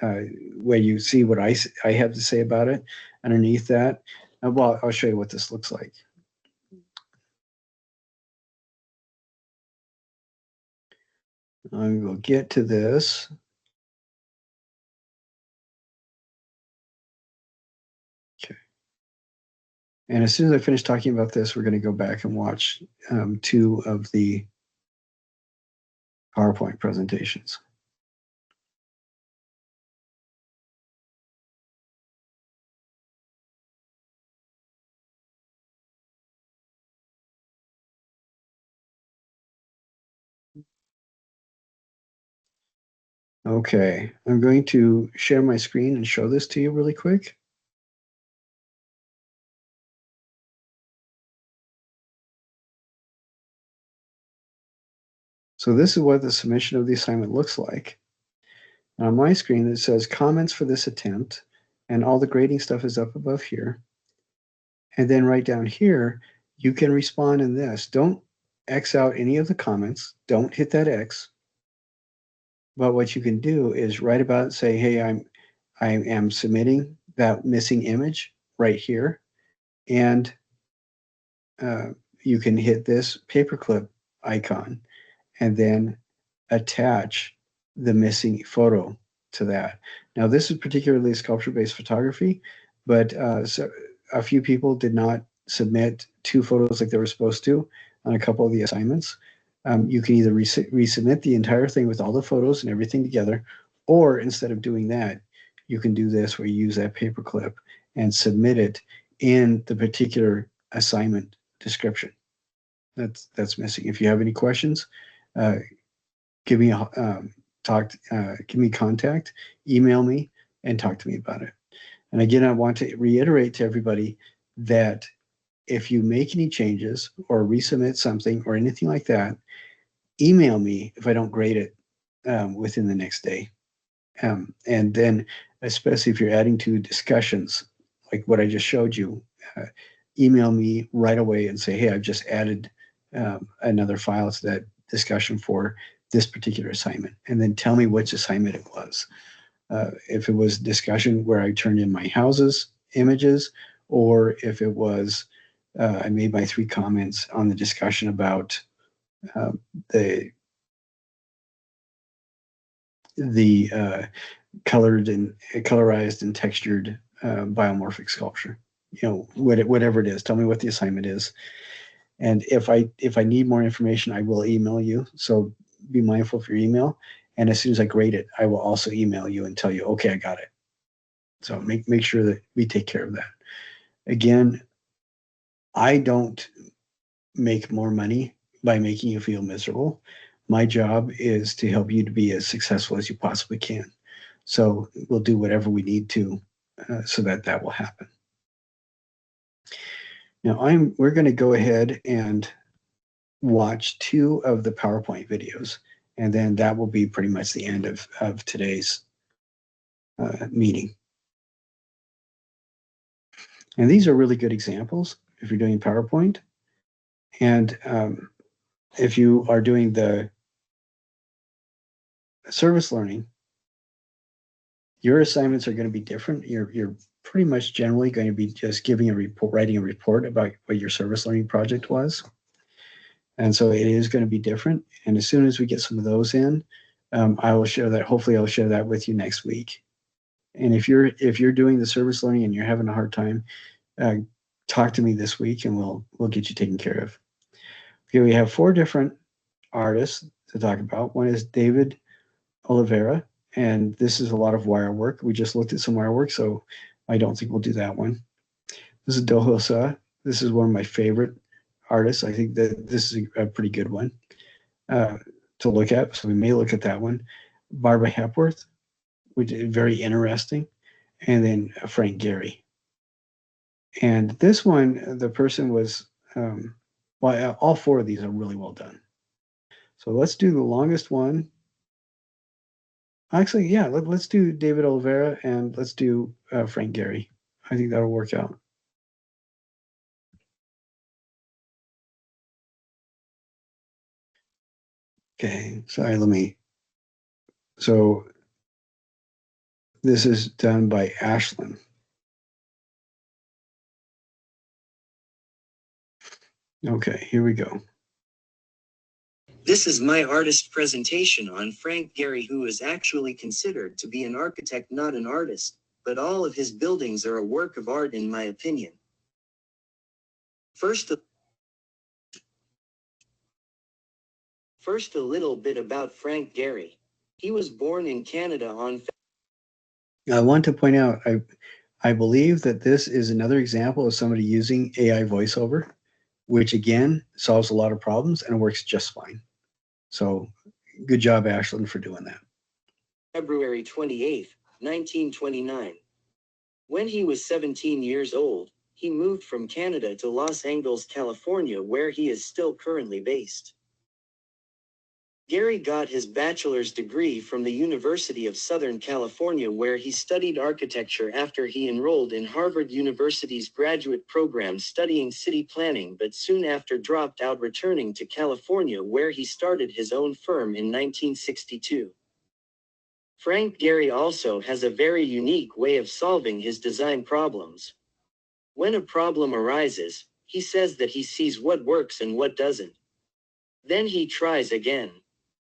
where you see what I have to say about it underneath that. Well, I'll show you what this looks like. I will get to this. Okay. And as soon as I finish talking about this, we're going to go back and watch 2 of the PowerPoint presentations. Okay, I'm going to share my screen and show this to you really quick. So this is what the submission of the assignment looks like. On my screen, it says comments for this attempt, and all the grading stuff is up above here. And then right down here, you can respond in this. Don't X out any of the comments. Don't hit that X. But what you can do is write about it and say, hey, I am submitting that missing image right here. And you can hit this paperclip icon and then attach the missing photo to that. Now, this is particularly sculpture-based photography, but so a few people did not submit 2 photos like they were supposed to on a couple of the assignments. You can either resubmit the entire thing with all the photos and everything together, or instead of doing that, you can do this where you use that paperclip and submit it in the particular assignment description that's missing. If you have any questions, give me a give me contact, email me, and talk to me about it. And again, I want to reiterate to everybody that if you make any changes or resubmit something or anything like that, email me if I don't grade it within the next day. And then, especially if you're adding to discussions, like what I just showed you, email me right away and say, hey, I've just added another file to that discussion for this particular assignment. And then tell me which assignment it was. If it was discussion where I turned in my houses images, or if it was I made my 3 comments on the discussion about the colored and colorized and textured biomorphic sculpture. You know, whatever it is, tell me what the assignment is. And if I need more information, I will email you. So be mindful of your email. And as soon as I grade it, I will also email you and tell you, okay, I got it. So make sure that we take care of that. Again, I don't make more money by making you feel miserable. My job is to help you to be as successful as you possibly can. So we'll do whatever we need to so that will happen. Now we're going to go ahead and watch 2 of the PowerPoint videos, and then that will be pretty much the end of today's meeting. And these are really good examples if you're doing PowerPoint. And if you are doing the service learning, your assignments are going to be different. You're pretty much generally going to be just giving a report, writing a report about what your service learning project was. And so it is going to be different. And as soon as we get some of those in, I will share that. Hopefully I'll share that with you next week. And if you're doing the service learning and you're having a hard time, talk to me this week and we'll get you taken care of. Okay, we have 4 different artists to talk about. One is David Oliveira, and this is a lot of wire work. We just looked at some wire work, so I don't think we'll do that one. This is Dohosa. This is one of my favorite artists. I think that this is a pretty good one to look at, so we may look at that one. Barbara Hepworth, which is very interesting, and then Frank Gehry. And this one, the person was, well, all 4 of these are really well done. So let's do the longest one Actually, yeah, let's do David Oliveira and let's do Frank Gehry. I think that'll work out. Okay, sorry, so this is done by Ashlyn. Okay, here we go. This is my artist presentation on Frank Gehry, who is actually considered to be an architect, not an artist, but all of his buildings are a work of art in my opinion. First a little bit about Frank Gehry. He was born in Canada on I want to point out, I believe that this is another example of somebody using AI voiceover, which again solves a lot of problems and works just fine. So good job, Ashlyn, for doing that. February 28, 1929. When he was 17 years old, he moved from Canada to Los Angeles, California, where he is still currently based. Gehry got his bachelor's degree from the University of Southern California, where he studied architecture after he enrolled in Harvard University's graduate program studying city planning, but soon after dropped out, returning to California, where he started his own firm in 1962. Frank Gehry also has a very unique way of solving his design problems. When a problem arises, he says that he sees what works and what doesn't. Then he tries again.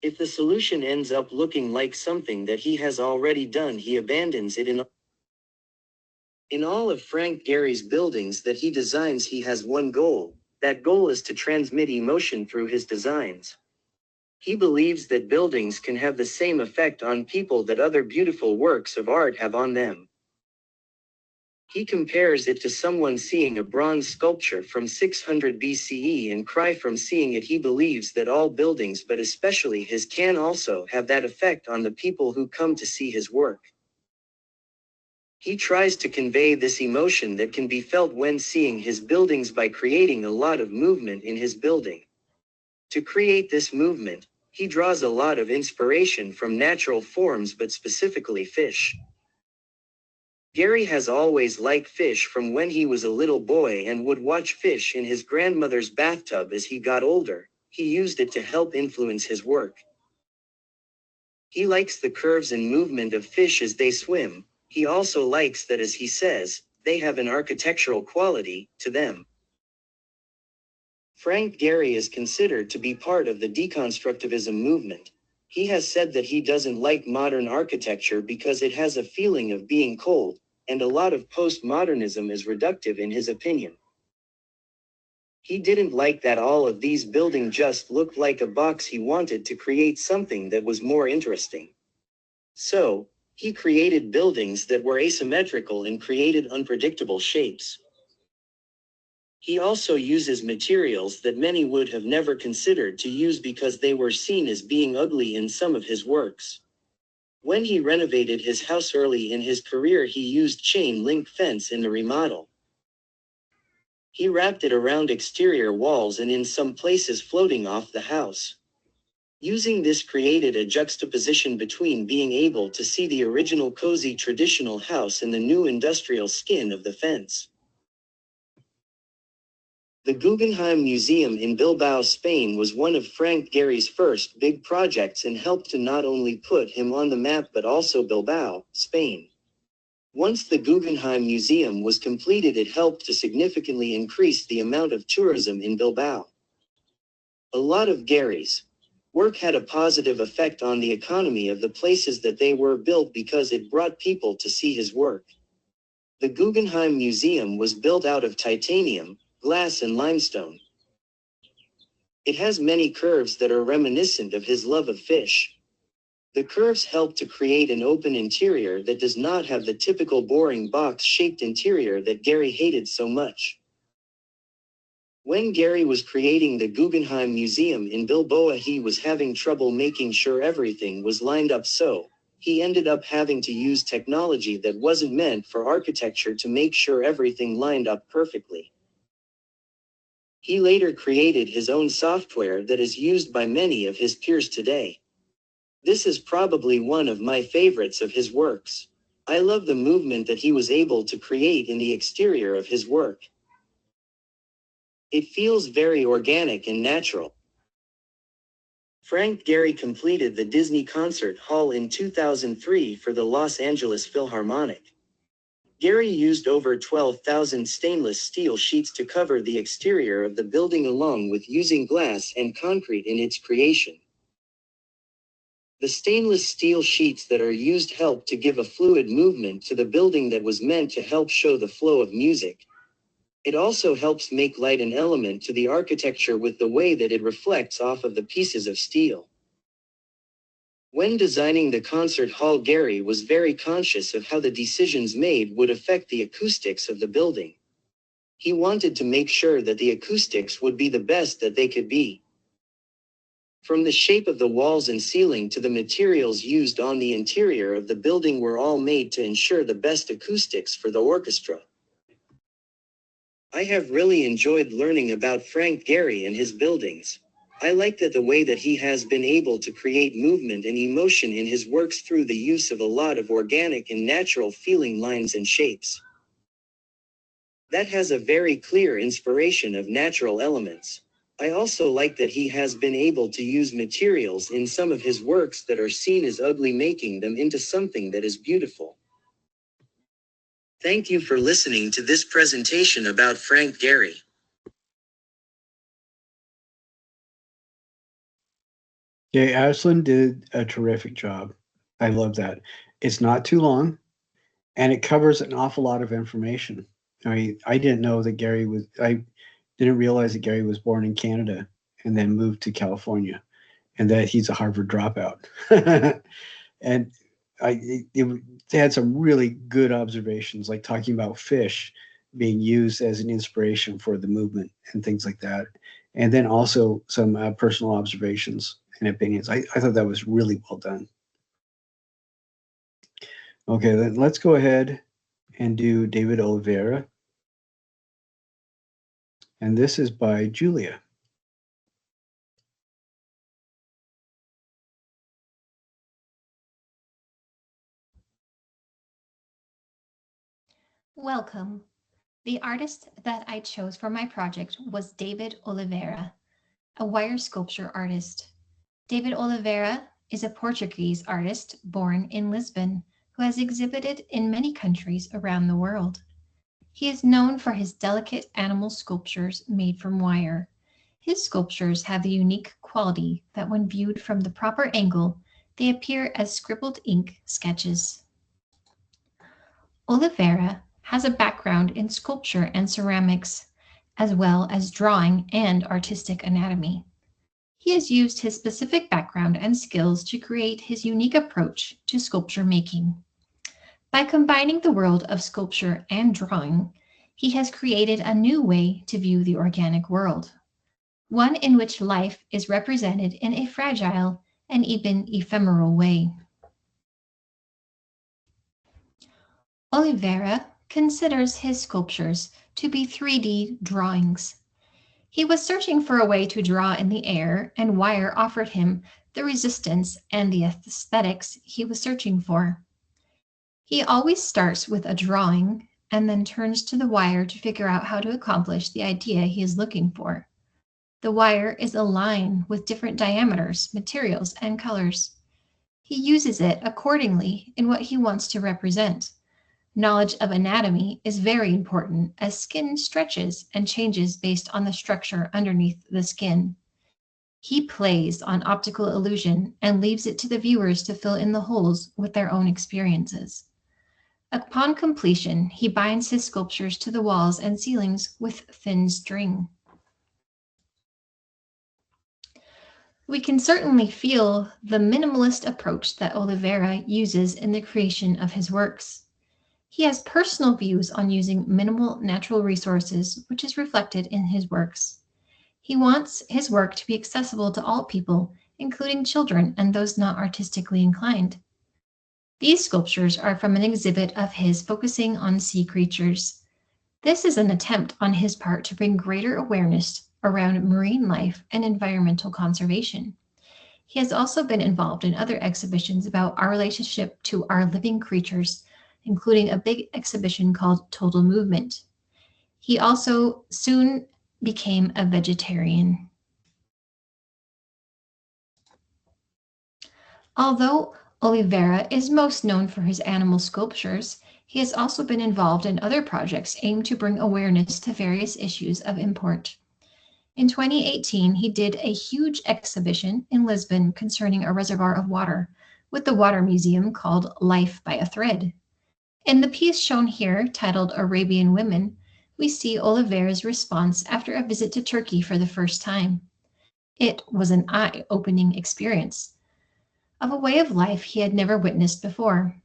If the solution ends up looking like something that he has already done, he abandons it. In all of Frank Gehry's buildings that he designs, he has one goal. That goal is to transmit emotion through his designs. He believes that buildings can have the same effect on people that other beautiful works of art have on them. He compares it to someone seeing a bronze sculpture from 600 BCE and cry from seeing it. He believes that all buildings, but especially his, can also have that effect on the people who come to see his work. He tries to convey this emotion that can be felt when seeing his buildings by creating a lot of movement in his building. To create this movement, he draws a lot of inspiration from natural forms, but specifically fish. Gehry has always liked fish from when he was a little boy and would watch fish in his grandmother's bathtub. As he got older, he used it to help influence his work. He likes the curves and movement of fish as they swim. He also likes that, as he says, they have an architectural quality to them. Frank Gehry is considered to be part of the deconstructivism movement. He has said that he doesn't like modern architecture because it has a feeling of being cold, and a lot of postmodernism is reductive in his opinion. He didn't like that all of these buildings just looked like a box. He wanted to create something that was more interesting. So, he created buildings that were asymmetrical and created unpredictable shapes. He also uses materials that many would have never considered to use because they were seen as being ugly in some of his works. When he renovated his house early in his career, he used chain link fence in the remodel. He wrapped it around exterior walls and in some places floating off the house. Using this created a juxtaposition between being able to see the original cozy traditional house and the new industrial skin of the fence. The Guggenheim Museum in Bilbao, Spain was one of Frank Gehry's first big projects and helped to not only put him on the map but also Bilbao, Spain. Once the Guggenheim Museum was completed, it helped to significantly increase the amount of tourism in Bilbao. A lot of Gehry's work had a positive effect on the economy of the places that they were built because it brought people to see his work. The Guggenheim Museum was built out of titanium, glass and limestone. It has many curves that are reminiscent of his love of fish. The curves help to create an open interior that does not have the typical boring box-shaped interior that Gehry hated so much. When Gehry was creating the Guggenheim Museum in Bilbao, he was having trouble making sure everything was lined up, so he ended up having to use technology that wasn't meant for architecture to make sure everything lined up perfectly. He later created his own software that is used by many of his peers today. This is probably one of my favorites of his works. I love the movement that he was able to create in the exterior of his work. It feels very organic and natural. Frank Gehry completed the Disney Concert Hall in 2003 for the Los Angeles Philharmonic. Gehry used over 12,000 stainless steel sheets to cover the exterior of the building along with using glass and concrete in its creation. The stainless steel sheets that are used help to give a fluid movement to the building that was meant to help show the flow of music. It also helps make light an element to the architecture with the way that it reflects off of the pieces of steel. When designing the concert hall, Gehry was very conscious of how the decisions made would affect the acoustics of the building. He wanted to make sure that the acoustics would be the best that they could be. From the shape of the walls and ceiling to the materials used on the interior of the building were all made to ensure the best acoustics for the orchestra. I have really enjoyed learning about Frank Gehry and his buildings. I like that the way that he has been able to create movement and emotion in his works through the use of a lot of organic and natural feeling lines and shapes. That has a very clear inspiration of natural elements. I also like that he has been able to use materials in some of his works that are seen as ugly, making them into something that is beautiful. Thank you for listening to this presentation about Frank Gehry. Okay, Ashlyn did a terrific job. I love that. It's not too long, and it covers an awful lot of information. I mean, I didn't realize that Gehry was born in Canada and then moved to California, and that he's a Harvard dropout. And they had some really good observations, like talking about fish being used as an inspiration for the movement and things like that. And then also some personal observations and opinions. I thought that was really well done. Okay, then let's go ahead and do David Oliveira. And this is by Julia. Welcome. The artist that I chose for my project was David Oliveira, a wire sculpture artist. David Oliveira is a Portuguese artist born in Lisbon who has exhibited in many countries around the world. He is known for his delicate animal sculptures made from wire. His sculptures have the unique quality that when viewed from the proper angle, they appear as scribbled ink sketches. Oliveira has a background in sculpture and ceramics, as well as drawing and artistic anatomy. He has used his specific background and skills to create his unique approach to sculpture making. By combining the world of sculpture and drawing, he has created a new way to view the organic world, one in which life is represented in a fragile and even ephemeral way. Oliveira considers his sculptures to be 3D drawings. He was searching for a way to draw in the air, and wire offered him the resistance and the aesthetics he was searching for. He always starts with a drawing and then turns to the wire to figure out how to accomplish the idea he is looking for. The wire is a line with different diameters, materials, and colors. He uses it accordingly in what he wants to represent. Knowledge of anatomy is very important as skin stretches and changes based on the structure underneath the skin. He plays on optical illusion and leaves it to the viewers to fill in the holes with their own experiences. Upon completion, he binds his sculptures to the walls and ceilings with thin string. We can certainly feel the minimalist approach that Oliveira uses in the creation of his works. He has personal views on using minimal natural resources, which is reflected in his works. He wants his work to be accessible to all people, including children and those not artistically inclined. These sculptures are from an exhibit of his focusing on sea creatures. This is an attempt on his part to bring greater awareness around marine life and environmental conservation. He has also been involved in other exhibitions about our relationship to our living creatures, including a big exhibition called Total Movement. He also soon became a vegetarian. Although Oliveira is most known for his animal sculptures, he has also been involved in other projects aimed to bring awareness to various issues of import. In 2018, he did a huge exhibition in Lisbon concerning a reservoir of water with the Water Museum called Life by a Thread. In the piece shown here, titled Arabian Women, we see Oliveira's response after a visit to Turkey for the first time. It was an eye-opening experience of a way of life he had never witnessed before.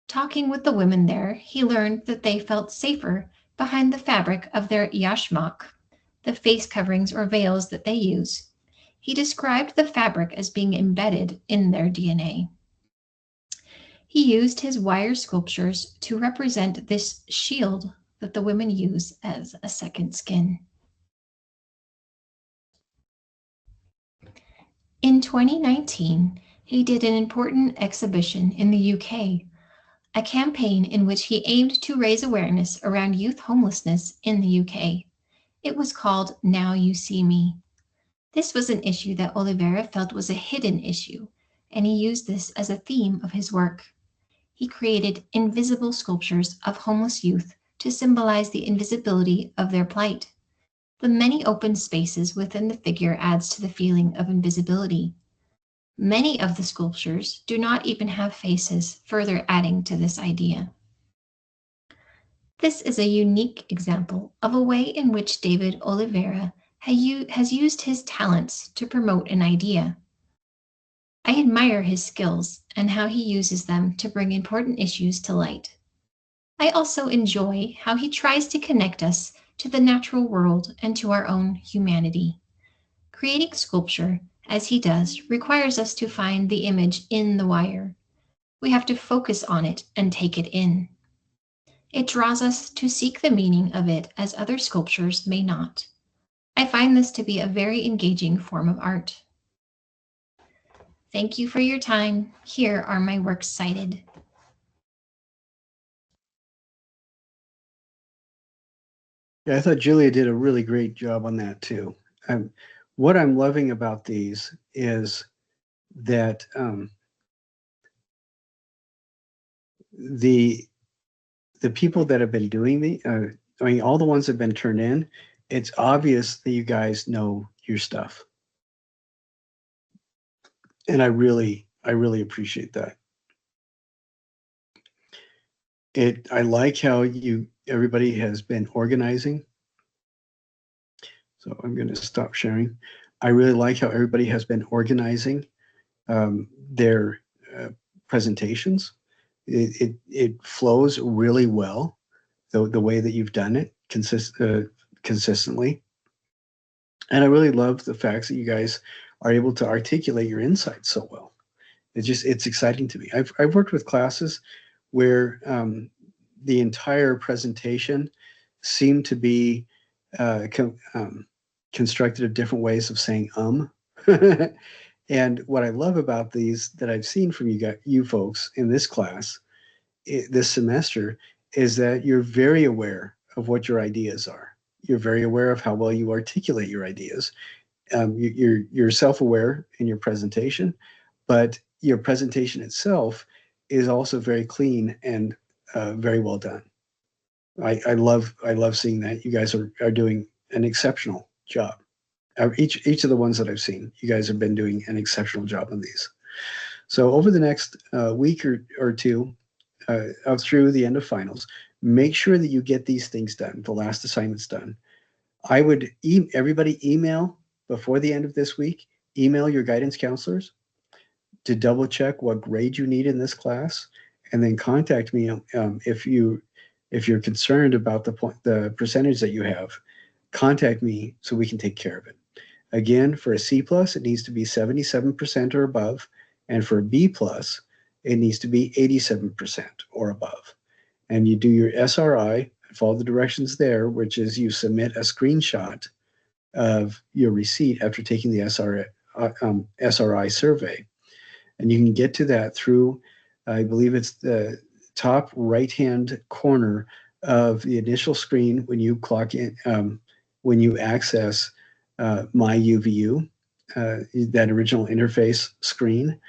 Talking with the women there, he learned that they felt safer behind the fabric of their yashmak, the face coverings or veils that they use. He described the fabric as being embedded in their DNA. He used his wire sculptures to represent this shield that the women use as a second skin. In 2019, he did an important exhibition in the UK, a campaign in which he aimed to raise awareness around youth homelessness in the UK. It was called Now You See Me. This was an issue that Oliveira felt was a hidden issue, and he used this as a theme of his work. He created invisible sculptures of homeless youth to symbolize the invisibility of their plight. The many open spaces within the figure adds to the feeling of invisibility. Many of the sculptures do not even have faces, further adding to this idea. This is a unique example of a way in which David Oliveira has used his talents to promote an idea. I admire his skills and how he uses them to bring important issues to light. I also enjoy how he tries to connect us to the natural world and to our own humanity. Creating sculpture, as he does, requires us to find the image in the wire. We have to focus on it and take it in. It draws us to seek the meaning of it as other sculptures may not. I find this to be a very engaging form of art. Thank you for your time. Here are my works cited. Yeah, I thought Julia did a really great job on that too. What I'm loving about these is that the people that have been doing I mean, all the ones that have been turned in, it's obvious that you guys know your stuff. And I really appreciate that. I like how everybody has been organizing. So I'm going to stop sharing. I really like how everybody has been organizing their presentations. It flows really well, the way that you've done it consistently. And I really love the fact that you guys are able to articulate your insights so well. It's exciting to me. I've worked with classes where the entire presentation seemed to be constructed of different ways of saying And what I love about these that I've seen from you folks in this class this semester is that you're very aware of what your ideas are. You're very aware of how well you articulate your ideas. You're self-aware in your presentation, but your presentation itself is also very clean and very well done. I love seeing that. You guys are doing an exceptional job. Each of the ones that I've seen, you guys have been doing an exceptional job on these. So over the next week or two, through the end of finals, make sure that you get these things done, the last assignments done. I would everybody email before the end of this week, email your guidance counselors to double check what grade you need in this class, and then contact me if you're concerned about the percentage that you have. Contact me so we can take care of it. Again, for a C+, it needs to be 77% or above, and for a B+, it needs to be 87% or above. And you do your SRI, follow the directions there, which is you submit a screenshot of your receipt after taking the SRI SRI survey. And you can get to that through, I believe it's the top right-hand corner of the initial screen when you clock in, when you access My UVU, that original interface screen.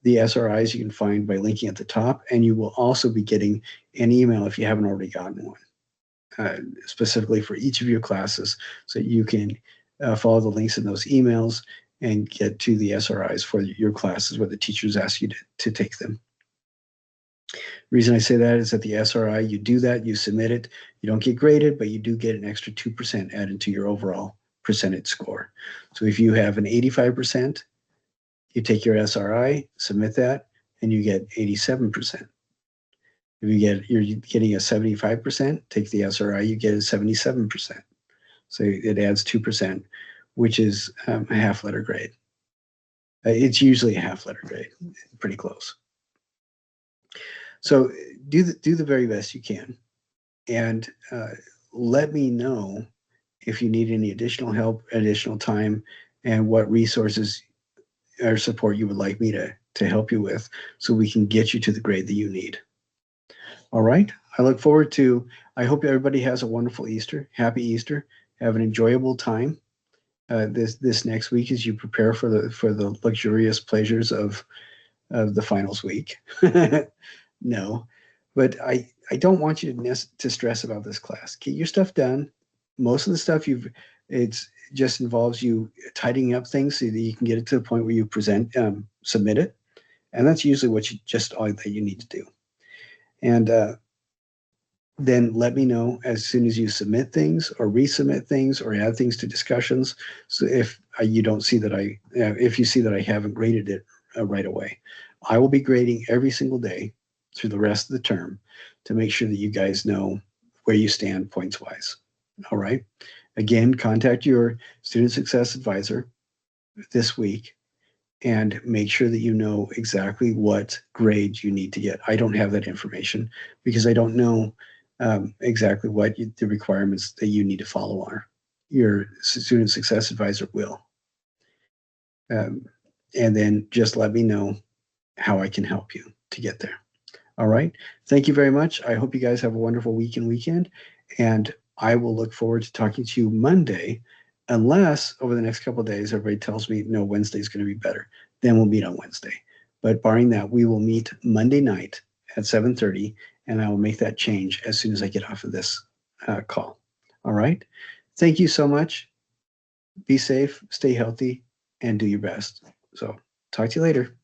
The SRIs you can find by linking at the top, and you will also be getting an email if you haven't already gotten one, specifically for each of your classes, so you can follow the links in those emails and get to the SRIs for your classes where the teachers ask you to take them. The reason I say that is that the SRI, you do that, you submit it, you don't get graded, but you do get an extra 2% added to your overall percentage score. So if you have an 85%, you take your SRI, submit that, and you get 87%. If you're getting a 75%, take the SRI, you get a 77%. So it adds 2%, which is a half letter grade. It's usually a half letter grade, pretty close. So do the very best you can, and let me know if you need any additional help, additional time, and what resources or support you would like me to help you with, so we can get you to the grade that you need. All right. I look forward to, I hope everybody has a wonderful Easter. Happy Easter. Have an enjoyable time this next week as you prepare for the luxurious pleasures of the finals week. No, but I don't want you to stress about this class. Get your stuff done. Most of the stuff it's just involves you tidying up things so that you can get it to the point where you submit it. And that's usually all that you need to do. And then let me know as soon as you submit things or resubmit things or add things to discussions. So if you see that I haven't graded it right away, I will be grading every single day through the rest of the term to make sure that you guys know where you stand points wise. All right. Again, contact your student success advisor this week and make sure that you know exactly what grade you need to get. I don't have that information because I don't know exactly what the requirements that you need to follow are. Your student success advisor will. And then just let me know how I can help you to get there. All right. Thank you very much. I hope you guys have a wonderful week and weekend. And I will look forward to talking to you Monday, unless over the next couple of days, everybody tells me, no, Wednesday's going to be better. Then we'll meet on Wednesday. But barring that, we will meet Monday night at 7:30, and I will make that change as soon as I get off of this call. All right. Thank you so much. Be safe, stay healthy, and do your best. So talk to you later.